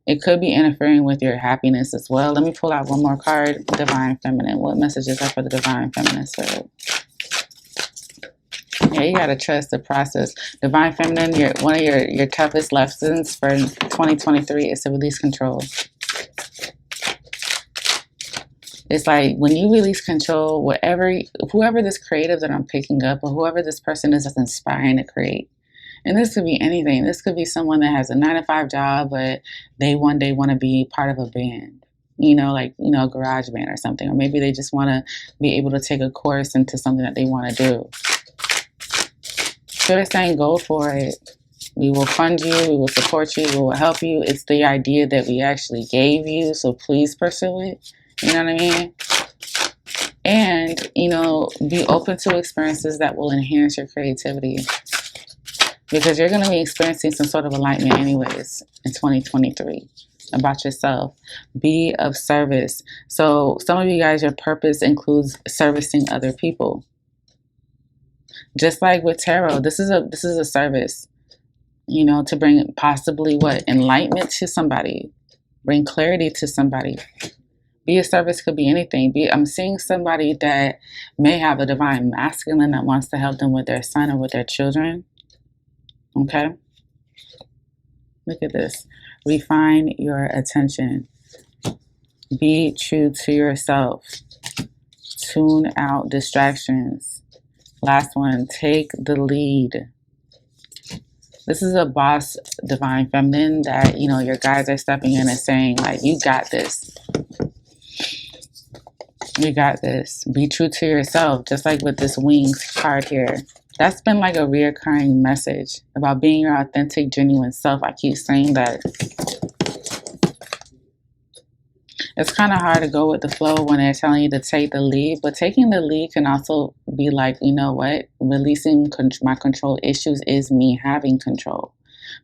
It could be interfering with your happiness as well. Let me pull out one more card. Divine Feminine. What messages are for the Divine Feminine, Spirit? Yeah, you gotta trust the process. Divine Feminine, one of your toughest lessons for 2023 is to release control. It's like when you release control, whoever this creative that I'm picking up, or whoever this person is that's inspiring to create. And this could be anything. This could be someone that has a 9-to-5 job, but they one day want to be part of a band, you know, like, you know, a garage band or something. Or maybe they just want to be able to take a course into something that they want to do. So they're saying, go for it. We will fund you. We will support you. We will help you. It's the idea that we actually gave you. So please pursue it. You know what I mean? And, you know, be open to experiences that will enhance your creativity. Because you're going to be experiencing some sort of enlightenment anyways in 2023 about yourself. Be of service. So some of you guys, your purpose includes servicing other people. Just like with tarot, this is a service, you know, to bring possibly what? Enlightenment to somebody. Bring clarity to somebody. Be a service could be anything. I'm seeing somebody that may have a divine masculine that wants to help them with their son or with their children. Okay? Look at this. Refine your attention. Be true to yourself. Tune out distractions. Last one, take the lead. This is a boss, Divine Feminine, that, you know, your guides are stepping in and saying, like, you got this. You got this. Be true to yourself, just like with this wings card here. That's been like a reoccurring message about being your authentic, genuine self. I keep saying that. It's kind of hard to go with the flow when they're telling you to take the lead, but taking the lead can also be like, you know what? Releasing my control issues is me having control.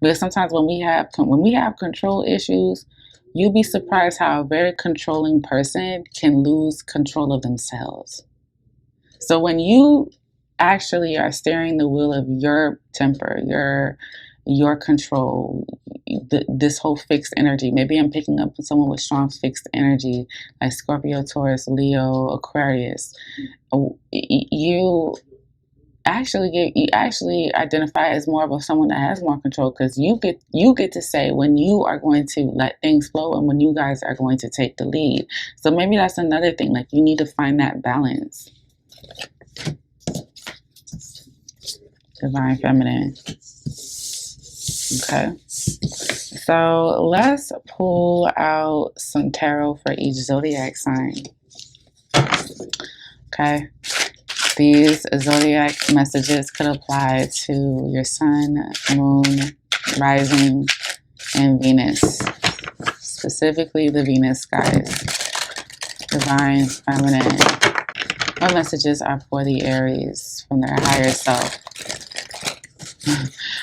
Because sometimes when we have control issues, you'll be surprised how a very controlling person can lose control of themselves. So when you actually are steering the wheel of your temper, your control, this whole fixed energy. Maybe I'm picking up someone with strong fixed energy, like Scorpio, Taurus, Leo, Aquarius. You actually identify as more of someone that has more control, because you get to say when you are going to let things flow and when you guys are going to take the lead. So maybe that's another thing, like you need to find that balance. Divine Feminine. Okay, so let's pull out some tarot for each zodiac sign. Okay, these zodiac messages could apply to your sun, moon, rising, and Venus. Specifically the Venus, guys. Divine Feminine. What messages are for the Aries from their higher self?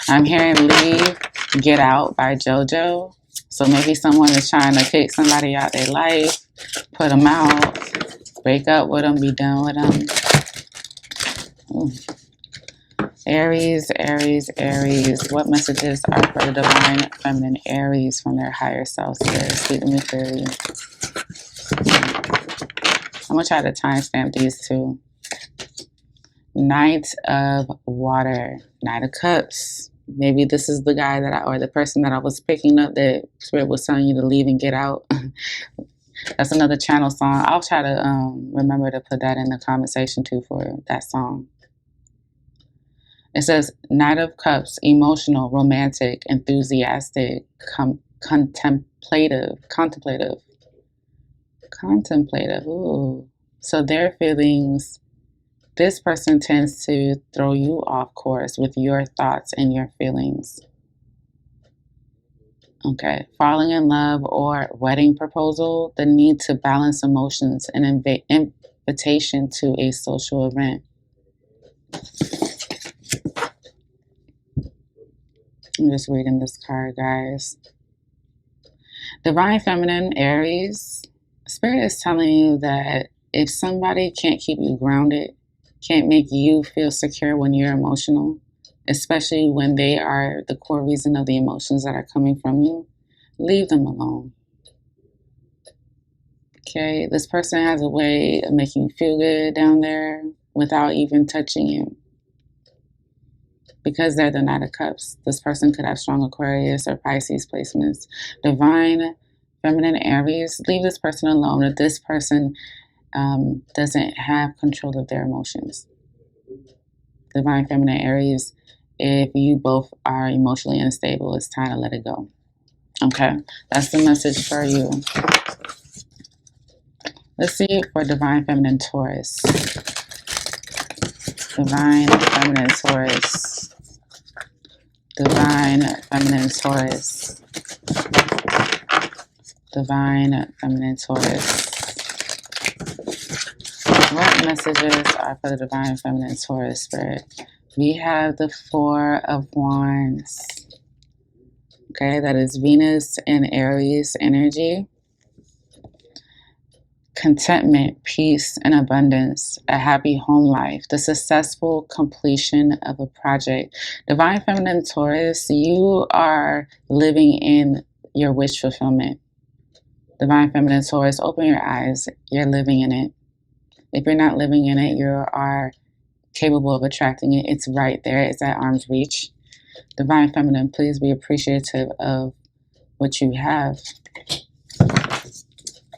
I'm hearing Leave, Get Out by JoJo. So maybe someone is trying to kick somebody out their life, put them out, break up with them, be done with them. Ooh. Aries, Aries, Aries. What messages are for the Divine Feminine Aries from their higher self? Speak to me clearly. I'm going to try to timestamp these two. Knight of Water, Knight of Cups. Maybe this is the guy that or the person that I was picking up that Spirit was telling you to leave and get out. That's another channel song. I'll try to remember to put that in the comment section too for that song. It says Knight of Cups, emotional, romantic, enthusiastic, contemplative. Ooh. So their feelings. This person tends to throw you off course with your thoughts and your feelings. Okay. Falling in love or wedding proposal, the need to balance emotions, and invitation to a social event. I'm just reading this card, guys. Divine Feminine Aries. Spirit is telling you that if somebody can't keep you grounded, can't make you feel secure when you're emotional, especially when they are the core reason of the emotions that are coming from you, leave them alone. Okay, this person has a way of making you feel good down there without even touching you. Because they're the Knight of Cups, this person could have strong Aquarius or Pisces placements. Divine Feminine Aries, leave this person alone if this person doesn't have control of their emotions. Divine Feminine Aries, if you both are emotionally unstable, it's time to let it go. Okay, that's the message for you. Let's see for Divine Feminine Taurus. Divine Feminine Taurus. Divine Feminine Taurus. Divine Feminine Taurus. What messages are for the Divine Feminine Taurus Spirit? We have the Four of Wands. Okay, that is Venus and Aries energy. Contentment, peace, and abundance, a happy home life, the successful completion of a project. Divine Feminine Taurus, you are living in your wish fulfillment. Divine Feminine Taurus, open your eyes. You're living in it. If you're not living in it, you are capable of attracting it. It's right there. It's at arm's reach. Divine Feminine, please be appreciative of what you have.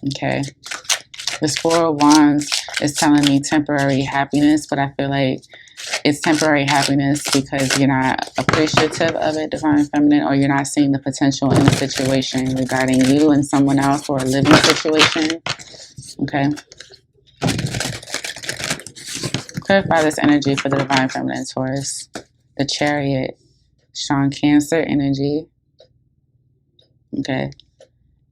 Okay. This Four of Wands is telling me temporary happiness, but I feel like it's temporary happiness because you're not appreciative of it, Divine Feminine, or you're not seeing the potential in the situation regarding you and someone else or a living situation. Okay. Clarify this energy for the Divine Feminine Taurus. The Chariot, strong Cancer energy. Okay.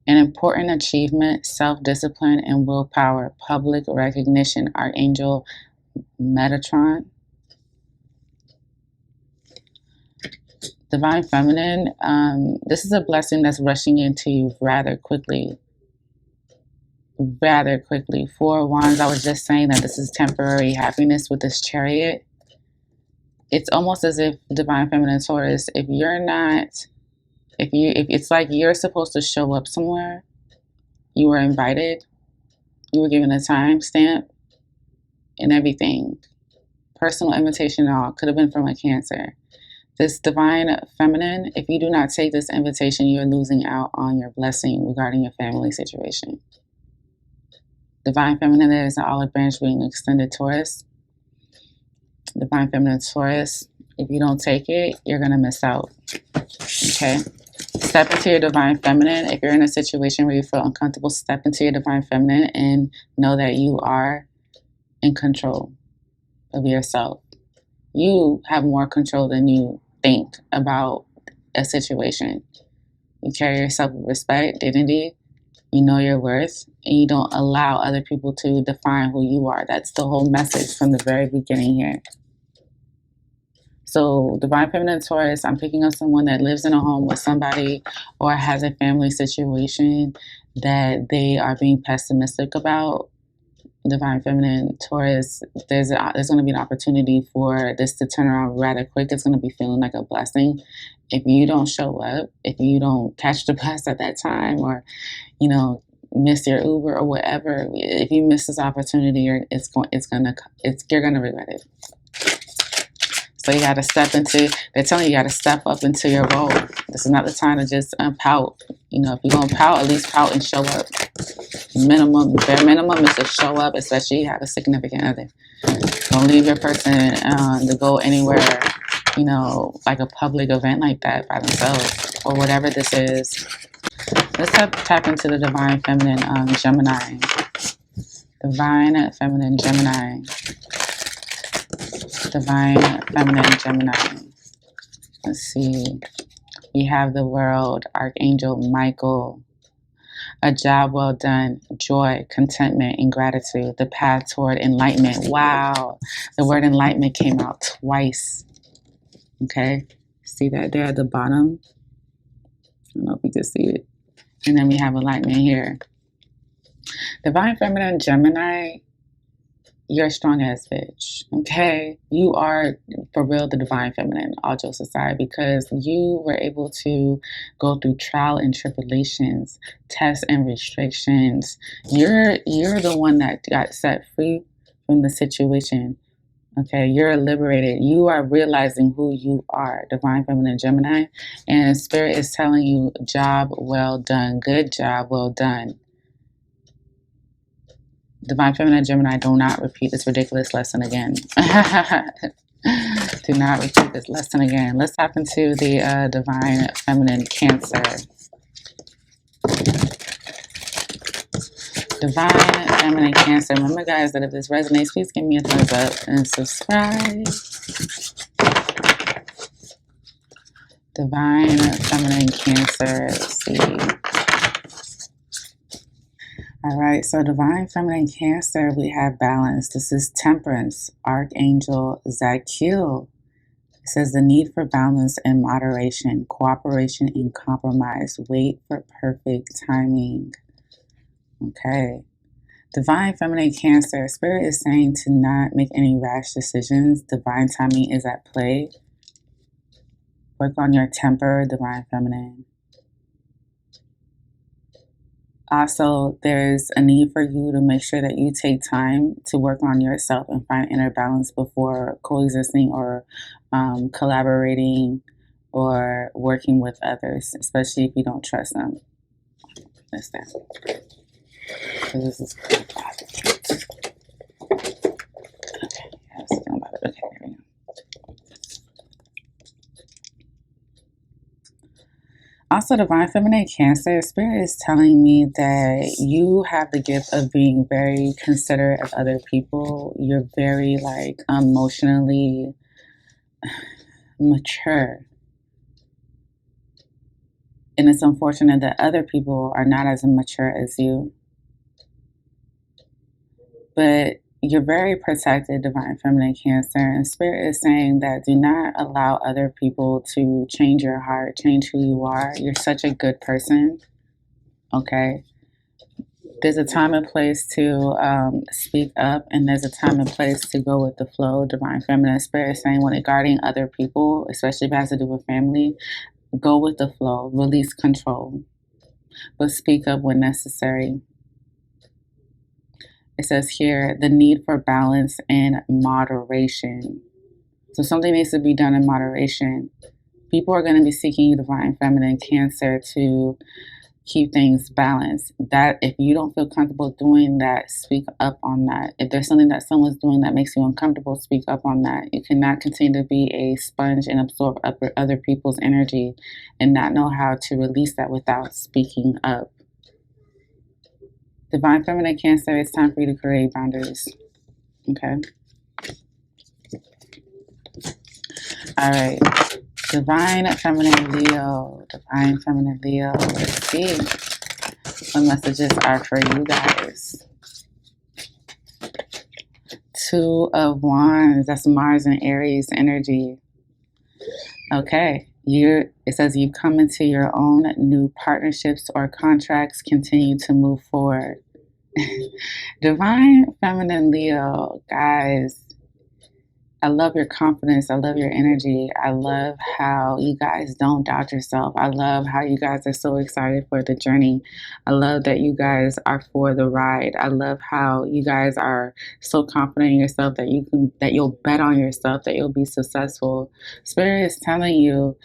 An important achievement, self-discipline, and willpower. Public recognition, Archangel Metatron. Divine Feminine, this is a blessing that's rushing into you rather quickly. Rather quickly. Four of Wands, I was just saying that this is temporary happiness with this Chariot. it's almost as if Divine Feminine Taurus, if it's like you're supposed to show up somewhere, you were invited, you were given a time stamp and everything. Personal invitation and all, could have been from a Cancer. This Divine Feminine, if you do not take this invitation, you're losing out on your blessing regarding your family situation. Divine Feminine is an olive branch being extended Taurus. Divine Feminine Taurus, if you don't take it, you're going to miss out. Okay? Step into your Divine Feminine. If you're in a situation where you feel uncomfortable, step into your Divine Feminine and know that you are in control of yourself. You have more control than you think about a situation. You carry yourself with respect, dignity, you know your worth, and you don't allow other people to define who you are. That's the whole message from the very beginning here. So Divine Feminine Taurus, I'm picking up someone that lives in a home with somebody or has a family situation that they are being pessimistic about. Divine Feminine Taurus, there's going to be an opportunity for this to turn around rather quick. It's going to be feeling like a blessing. If you don't show up, if you don't catch the bus at that time, or miss your Uber or whatever, if you miss this opportunity, you're gonna regret it. So you got to they're telling you got to step up into your role. This is not the time to just pout. If you're going to pout, at least pout and show up. Bare minimum is to show up, especially if you have a significant other. Don't leave your person to go anywhere, like a public event like that by themselves or whatever this is. Let's tap into the Divine Feminine Gemini. Divine Feminine Gemini. Divine Feminine Gemini. Let's see. We have the World, Archangel Michael. A job well done, joy, contentment, and gratitude. The path toward enlightenment. Wow. The word enlightenment came out twice. Okay. See that there at the bottom? I don't know if you can see it. And then we have enlightenment here. Divine Feminine Gemini, you're a strong ass bitch. Okay? You are for real the Divine Feminine, all jokes aside, because you were able to go through trial and tribulations, tests and restrictions. You're the one that got set free from the situation. Okay, you're liberated. You are realizing who you are, Divine Feminine Gemini, and Spirit is telling you, job well done, good job well done. Divine Feminine Gemini, do not repeat this ridiculous lesson again. Do not repeat this lesson again. Let's tap into the Divine Feminine Cancer. Divine Feminine Cancer. Remember, guys, that if this resonates, please give me a thumbs up and subscribe. Divine Feminine Cancer. Let's see. All right, so Divine Feminine Cancer, we have balance. This is Temperance, Archangel Zadkiel. It says the need for balance and moderation, cooperation and compromise. Wait for perfect timing. Okay. Divine Feminine Cancer, Spirit is saying to not make any rash decisions. Divine timing is at play. Work on your temper, Divine Feminine. Also, there's a need for you to make sure that you take time to work on yourself and find inner balance before coexisting or collaborating or working with others, especially if you don't trust them. That's that. So this is okay. Okay, here we go. Also, Divine Feminine Cancer, Spirit is telling me that you have the gift of being very considerate of other people. You're very emotionally mature. And it's unfortunate that other people are not as mature as you. But you're very protected, Divine Feminine Cancer, and Spirit is saying that do not allow other people to change your heart, change who you are. You're such a good person, okay? There's a time and place to speak up, and there's a time and place to go with the flow. Divine Feminine Spirit is saying when it guarding other people, especially if it has to do with family, go with the flow, release control, but speak up when necessary. It says here, the need for balance and moderation. So something needs to be done in moderation. People are going to be seeking you, Divine Feminine Cancer, to keep things balanced. That if you don't feel comfortable doing that, speak up on that. If there's something that someone's doing that makes you uncomfortable, speak up on that. You cannot continue to be a sponge and absorb other people's energy and not know how to release that without speaking up. Divine Feminine Cancer, it's time for you to create boundaries. Okay? All right. Divine Feminine Leo. Divine Feminine Leo. Let's see what messages are for you guys. Two of Wands. That's Mars and Aries energy. Okay. It says you come into your own new partnerships or contracts. Continue to move forward. Divine Feminine Leo, guys, I love your confidence. I love your energy. I love how you guys don't doubt yourself. I love how you guys are so excited for the journey. I love that you guys are for the ride. I love how you guys are so confident in yourself that you'll bet on yourself, that you'll be successful. Spirit is telling you,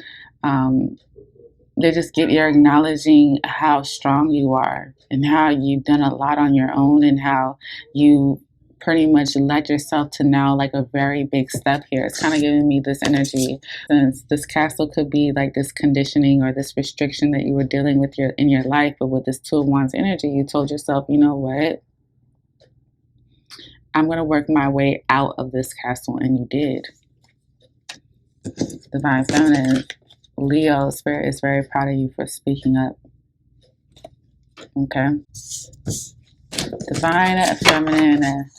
you're acknowledging how strong you are and how you've done a lot on your own and how you pretty much led yourself to now like a very big step here. It's kind of giving me this energy. Since this castle could be like this conditioning or this restriction that you were dealing with in your life, but with this Two of Wands energy, you told yourself, you know what? I'm going to work my way out of this castle, and you did. Divine Feminine Leo, Spirit is very proud of you for speaking up. Okay. Divine Feminine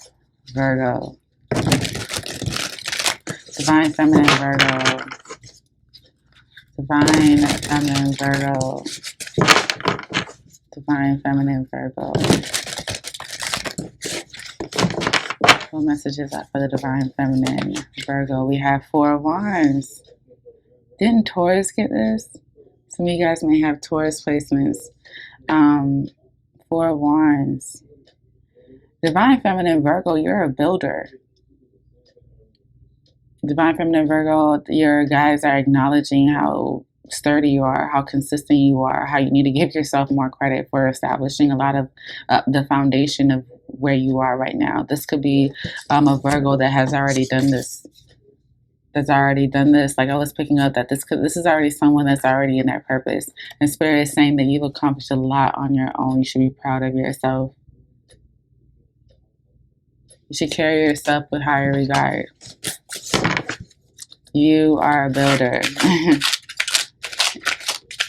Virgo. Divine Feminine Virgo. Divine Feminine Virgo. Divine Feminine Virgo. What messages are for the Divine Feminine Virgo? We have Four of Wands. Didn't Taurus get this? Some of you guys may have Taurus placements. Four of Wands. Divine Feminine Virgo, you're a builder. Divine Feminine Virgo, your guys are acknowledging how sturdy you are, how consistent you are, how you need to give yourself more credit for establishing a lot of the foundation of where you are right now. This could be a Virgo that has already done this. Like I was picking up that this is already someone that's already in their purpose. And Spirit is saying that you've accomplished a lot on your own. You should be proud of yourself. You should carry yourself with higher regard. You are a builder.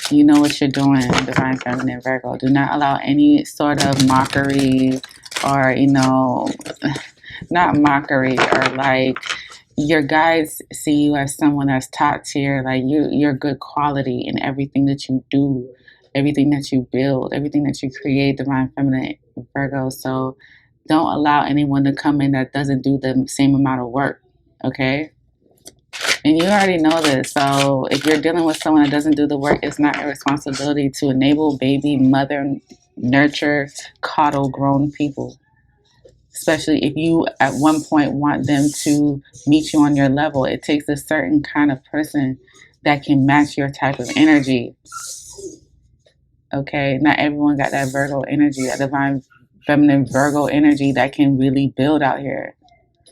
You know what you're doing, Divine Feminine Virgo. Do not allow any sort of mockery or, not mockery or like your guys see you as someone that's top tier. Like you're good quality in everything that you do, everything that you build, everything that you create, Divine Feminine Virgo. So don't allow anyone to come in that doesn't do the same amount of work, okay? And you already know this. So if you're dealing with someone that doesn't do the work, it's not your responsibility to enable, baby, mother, nurture, coddle grown people. Especially if you at one point want them to meet you on your level. It takes a certain kind of person that can match your type of energy. Okay? Not everyone got that Virgo energy, that Divine Feminine Virgo energy that can really build out here.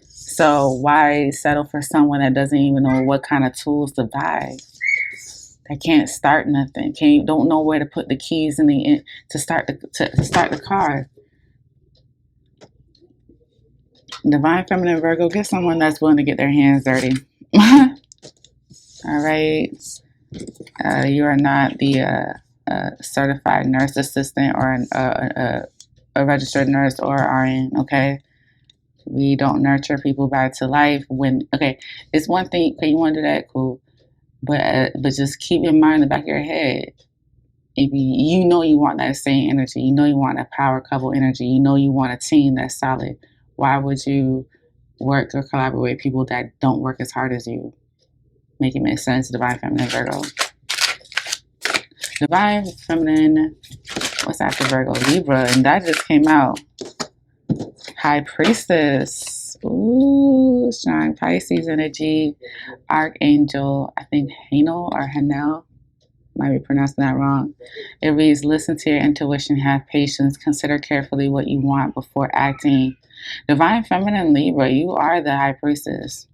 So why settle for someone that doesn't even know what kind of tools to buy? That can't start nothing. Don't know where to put the keys to start the car. Divine Feminine Virgo, get someone that's willing to get their hands dirty. All right. You are not the certified nurse assistant or a registered nurse or RN, okay? We don't nurture people back to life. It's one thing, okay, you want to do that, cool. But just keep in mind in the back of your head, if you know you want that same energy, you know you want a power couple energy, you know you want a team that's solid, why would you work or collaborate with people that don't work as hard as you? Make it make sense, Divine Feminine Virgo. Divine Feminine, what's after Virgo? Libra, and that just came out. High Priestess. Ooh, strong Pisces energy. Archangel, I think Hanel or Hanel. Might be pronouncing that wrong. It reads, listen to your intuition, have patience, consider carefully what you want before acting. Divine Feminine Libra, you are the High Priestess.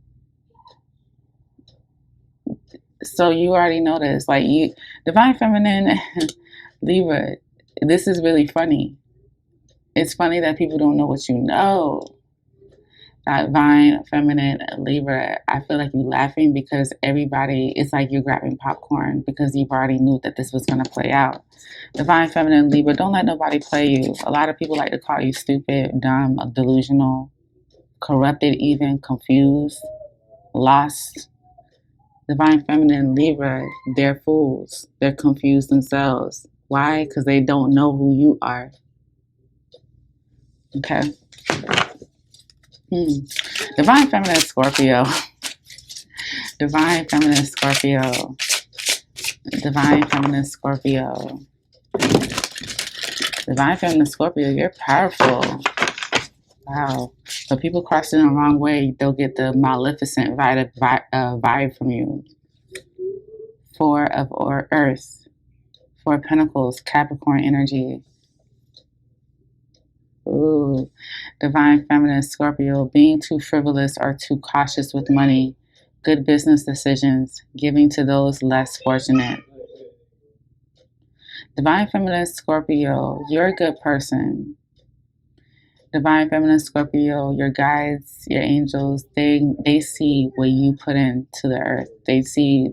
So you already know this. Like, you, Divine Feminine Libra, this is really funny. It's funny that people don't know what you know. Divine Feminine Libra, I feel like you're laughing because everybody, it's like you're grabbing popcorn because you've already knew that this was going to play out. Divine Feminine Libra, don't let nobody play you. A lot of people like to call you stupid, dumb, delusional, corrupted even, confused, lost. Divine Feminine Libra, they're fools. They're confused themselves. Why? Because they don't know who you are. Okay. Divine Feminine Scorpio. Divine Feminine Scorpio. Divine Feminine Scorpio. Divine Feminine Scorpio, you're powerful. Wow. So people crossing the wrong way, they'll get the maleficent vibe from you. Four of Earth. Four of Pentacles, Capricorn energy. Ooh. Divine Feminine Scorpio, being too frivolous or too cautious with money. Good business decisions, giving to those less fortunate. Divine Feminine Scorpio, you're a good person. Divine Feminine Scorpio, your guides, your angels, they see what you put into the earth. They see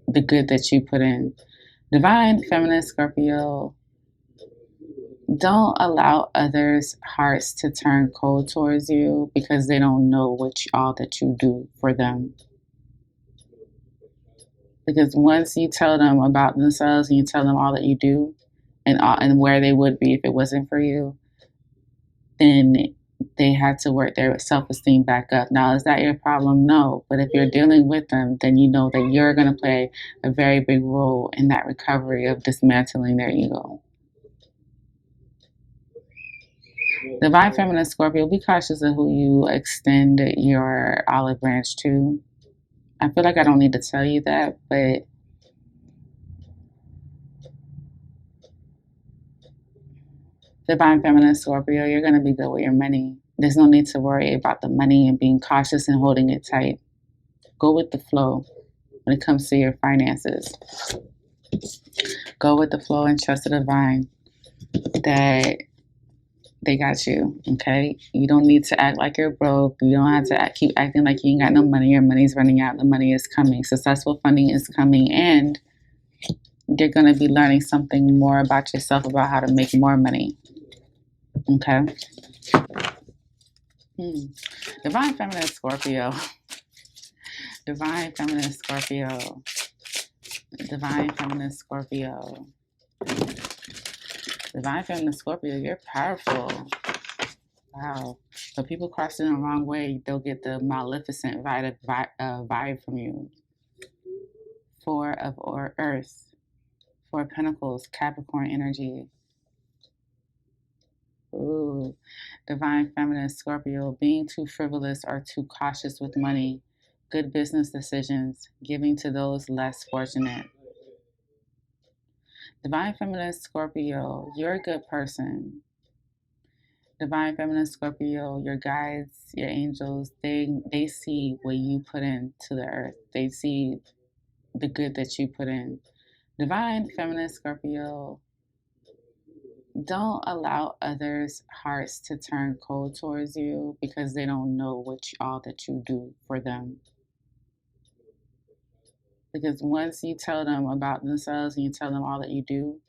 the good that you put in. Divine Feminine Scorpio, don't allow others' hearts to turn cold towards you because they don't know all that you do for them. Because once you tell them about themselves and you tell them all that you do and where they would be if it wasn't for you, then they had to work their self-esteem back up. Now, is that your problem? No. But if you're dealing with them, then you know that you're going to play a very big role in that recovery of dismantling their ego. Divine Feminine Scorpio, be cautious of who you extend your olive branch to. I feel like I don't need to tell you that, but Divine Feminine Scorpio, you're going to be good with your money. There's no need to worry about the money and being cautious and holding it tight. Go with the flow when it comes to your finances. Go with the flow and trust the divine that they got you, okay? You don't need to act like you're broke. You don't have to keep acting like you ain't got no money. Your money's running out. The money is coming. Successful funding is coming, and you're going to be learning something more about yourself, about how to make more money, okay? Divine Feminine Scorpio. Divine Feminine Scorpio. Divine Feminine Scorpio. Divine Feminine Scorpio, you're powerful. Wow. So people crossing the wrong way, they'll get the maleficent vibe from you. Four of Earth. Four of Pentacles, Capricorn energy. Ooh. Divine Feminine Scorpio, being too frivolous or too cautious with money. Good business decisions, giving to those less fortunate. Divine Feminine Scorpio, you're a good person. Divine Feminine Scorpio, your guides, your angels, they see what you put into the earth. They see the good that you put in. Divine Feminine Scorpio, don't allow others' hearts to turn cold towards you because they don't know all that you do for them. Because once you tell them about themselves and you tell them all that you do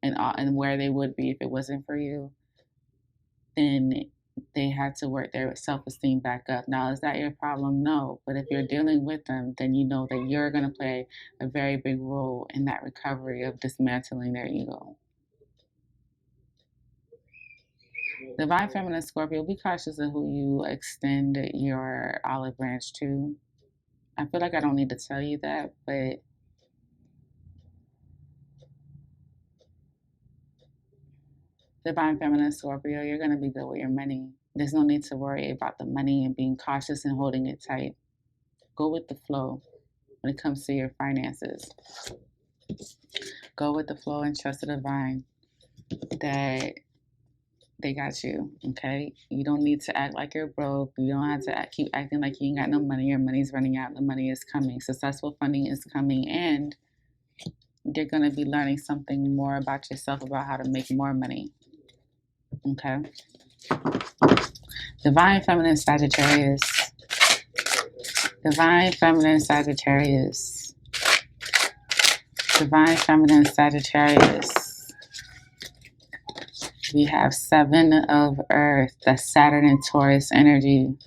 and where they would be if it wasn't for you, then they had to work their self-esteem back up. Now, is that your problem? No. But if you're dealing with them, then you know that you're going to play a very big role in that recovery of dismantling their ego. Divine Feminine Scorpio, be cautious of who you extend your olive branch to. I feel like I don't need to tell you that, but Divine Feminine Scorpio, you're going to be good with your money. There's no need to worry about the money and being cautious and holding it tight. Go with the flow when it comes to your finances. Go with the flow and trust the divine that they got you, okay? You don't need to act like you're broke. You don't have to keep acting like you ain't got no money. Your money's running out. The money is coming. Successful funding is coming, and you're going to be learning something more about yourself, about how to make more money, okay? Divine Feminine Sagittarius. Divine Feminine Sagittarius. Divine Feminine Sagittarius. We have 7 of Earth, the Saturn and Taurus energy.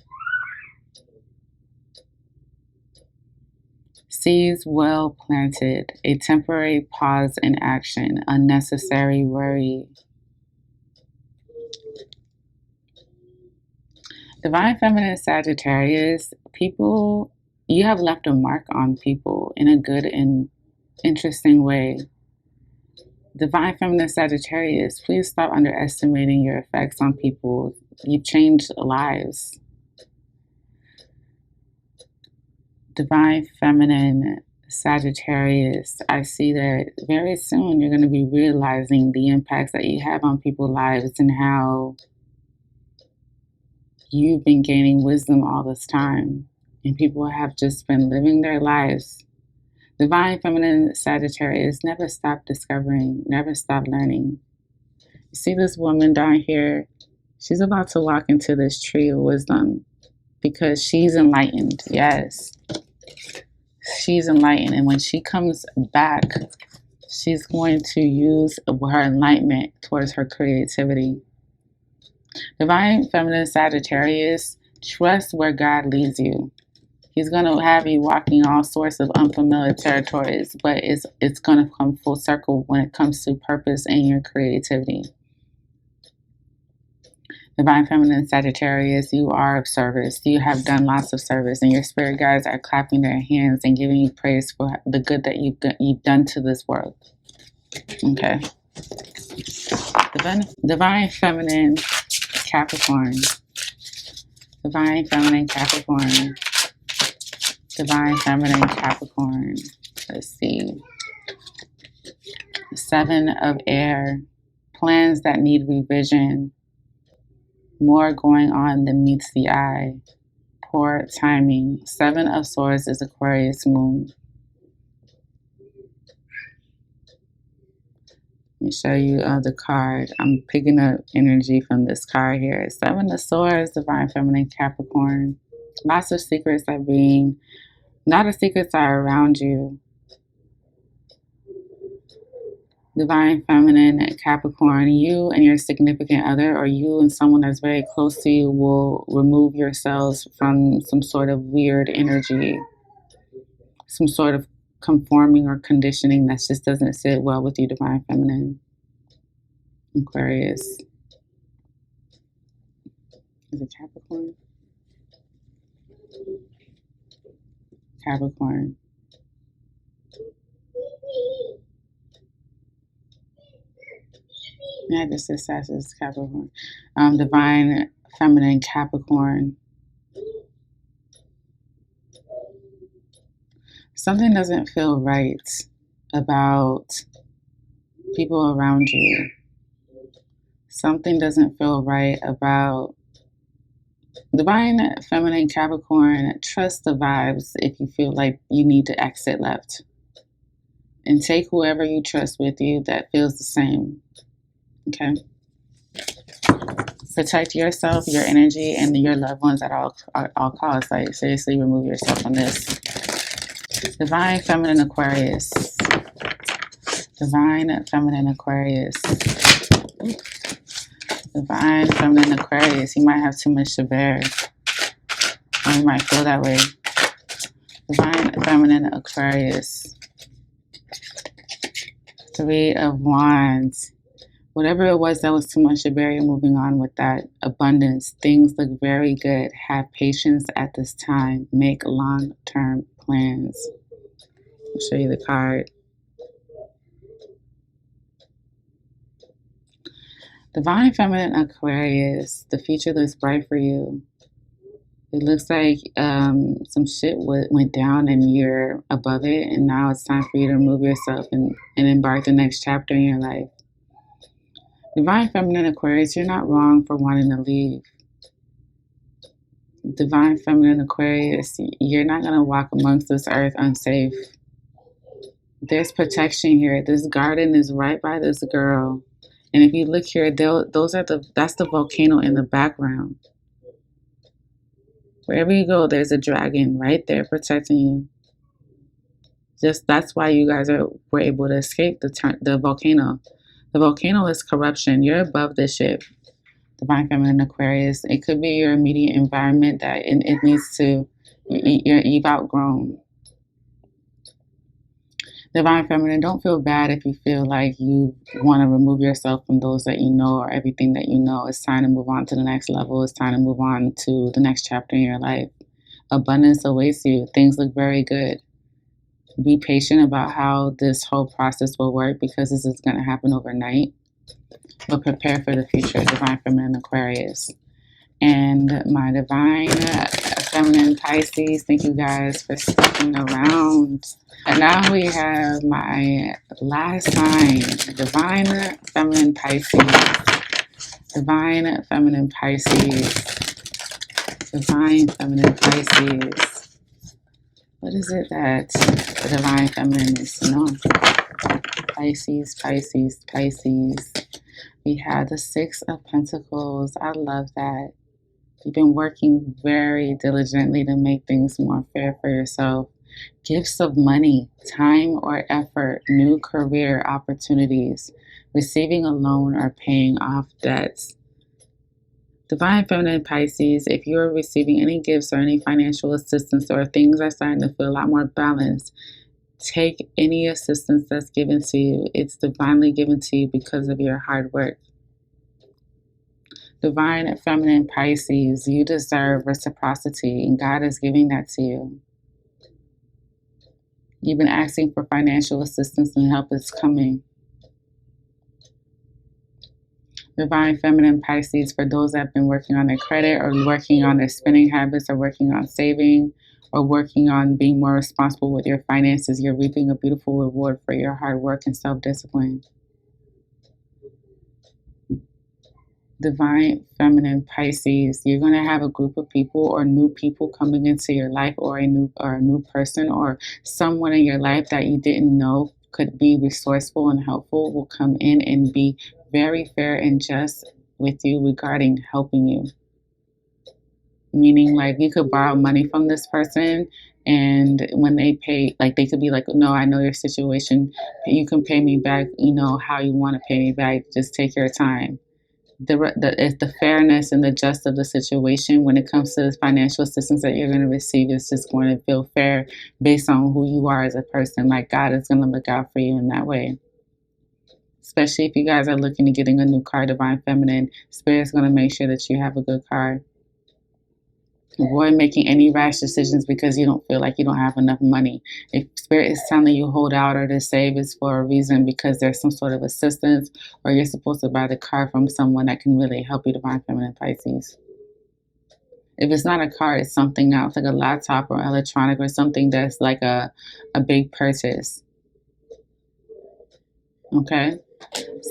Seeds well planted, a temporary pause in action, unnecessary worry. Divine Feminine Sagittarius, people, you have left a mark on people in a good and interesting way. Divine Feminine Sagittarius, please stop underestimating your effects on people. You've changed lives. Divine Feminine Sagittarius, I see that very soon you're going to be realizing the impacts that you have on people's lives and how you've been gaining wisdom all this time. And people have just been living their lives. Divine Feminine Sagittarius, never stop discovering, never stop learning. You see this woman down here? She's about to walk into this tree of wisdom because she's enlightened. Yes, she's enlightened. And when she comes back, she's going to use her enlightenment towards her creativity. Divine Feminine Sagittarius, trust where God leads you. He's going to have you walking all sorts of unfamiliar territories, but it's going to come full circle when it comes to purpose and your creativity. Divine Feminine Sagittarius, you are of service. You have done lots of service, and your spirit guides are clapping their hands and giving you praise for the good that you've done to this world. Okay. Divine Feminine Capricorn. Divine Feminine Capricorn. Divine Feminine Capricorn. Let's see. 7 of Air. Plans that need revision. More going on than meets the eye. Poor timing. 7 of Swords is Aquarius moon. Let me show you the card. I'm picking up energy from this card here. 7 of Swords, Divine Feminine Capricorn. Lots of secrets are being, not of secrets are around you. Divine Feminine Capricorn, you and your significant other, or you and someone that's very close to you, will remove yourselves from some sort of weird energy, some sort of conforming or conditioning that just doesn't sit well with you, Divine Feminine. Aquarius. Is it Capricorn? Capricorn. Yeah, this is Capricorn. Divine Feminine Capricorn. Something doesn't feel right about people around you. Something doesn't feel right about Divine Feminine Capricorn. Trust the vibes if you feel like you need to exit left. And take whoever you trust with you that feels the same. Okay? Protect yourself, your energy, and your loved ones at all costs. Like, seriously, remove yourself from this. Divine Feminine Aquarius. Divine Feminine Aquarius. Divine Feminine Aquarius. You might have too much to bear. Or you might feel that way. Divine Feminine Aquarius. 3 of Wands. Whatever it was that was too much to bear, you're moving on with that. Abundance. Things look very good. Have patience at this time. Make long-term plans. I'll show you the card. Divine Feminine Aquarius. The future looks bright for you. It looks like some shit went down and you're above it, and now it's time for you to remove yourself and embark the next chapter in your life. Divine Feminine Aquarius, you're not wrong for wanting to leave. Divine Feminine Aquarius, you're not going to walk amongst this earth unsafe. There's protection here. This garden is right by this girl. And if you look here, that's the volcano in the background. Wherever you go, there's a dragon right there protecting you. That's why you guys were able to escape the volcano. The volcano is corruption. You're above this shit. Divine Feminine Aquarius. It could be your immediate environment that it needs to, you've outgrown. Divine Feminine, don't feel bad if you feel like you want to remove yourself from those that you know or everything that you know. It's time to move on to the next level. It's time to move on to the next chapter in your life. Abundance awaits you. Things look very good. Be patient about how this whole process will work, because this is going to happen overnight. But prepare for the future, Divine Feminine Aquarius. And my Divine Feminine Pisces, thank you guys for sticking around. And now we have my last sign, Divine Feminine Pisces. Divine Feminine Pisces. Divine Feminine Pisces. What is it that the Divine Feminine needs to know? Pisces, Pisces, Pisces. We have the 6 of Pentacles. I love that. You've been working very diligently to make things more fair for yourself. Gifts of money, time or effort, new career opportunities, receiving a loan or paying off debts. Divine Feminine Pisces, if you're receiving any gifts or any financial assistance, or things are starting to feel a lot more balanced, take any assistance that's given to you. It's divinely given to you because of your hard work. Divine Feminine Pisces, you deserve reciprocity, and God is giving that to you. You've been asking for financial assistance, and help is coming. Divine Feminine Pisces, for those that have been working on their credit, or working on their spending habits, or working on saving, or working on being more responsible with your finances, you're reaping a beautiful reward for your hard work and self-discipline. Divine Feminine Pisces, you're going to have a group of people or new people coming into your life, or a new person or someone in your life that you didn't know could be resourceful and helpful will come in and be very fair and just with you regarding helping you. Meaning, like, you could borrow money from this person, and when they pay, like, they could be like, no, I know your situation. You can pay me back, how you want to pay me back. Just take your time. It's the fairness and the just of the situation when it comes to this financial assistance that you're going to receive is just going to feel fair based on who you are as a person. Like, God is going to look out for you in that way. Especially if you guys are looking at getting a new car, Divine Feminine, Spirit's going to make sure that you have a good car. Avoid making any rash decisions because you don't feel like you don't have enough money. If Spirit is telling you hold out or to save, it's for a reason, because there's some sort of assistance, or you're supposed to buy the car from someone that can really help you, Divine Feminine Pisces. If it's not a car, it's something else, like a laptop or electronic, or something that's like a big purchase. Okay?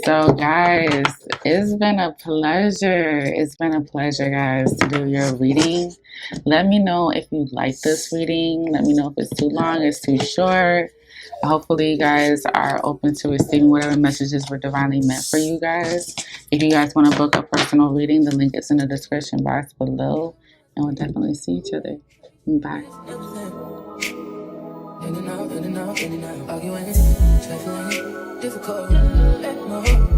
So guys, it's been a pleasure. It's been a pleasure, guys, to do your reading. Let me know if you like this reading. Let me know if it's too long, it's too short. Hopefully you guys are open to receiving whatever messages were divinely meant for you guys. If you guys want to book a personal reading, the link is in the description box below. And we'll definitely see each other. Bye. In and out, arguing, trifling, difficult, let more.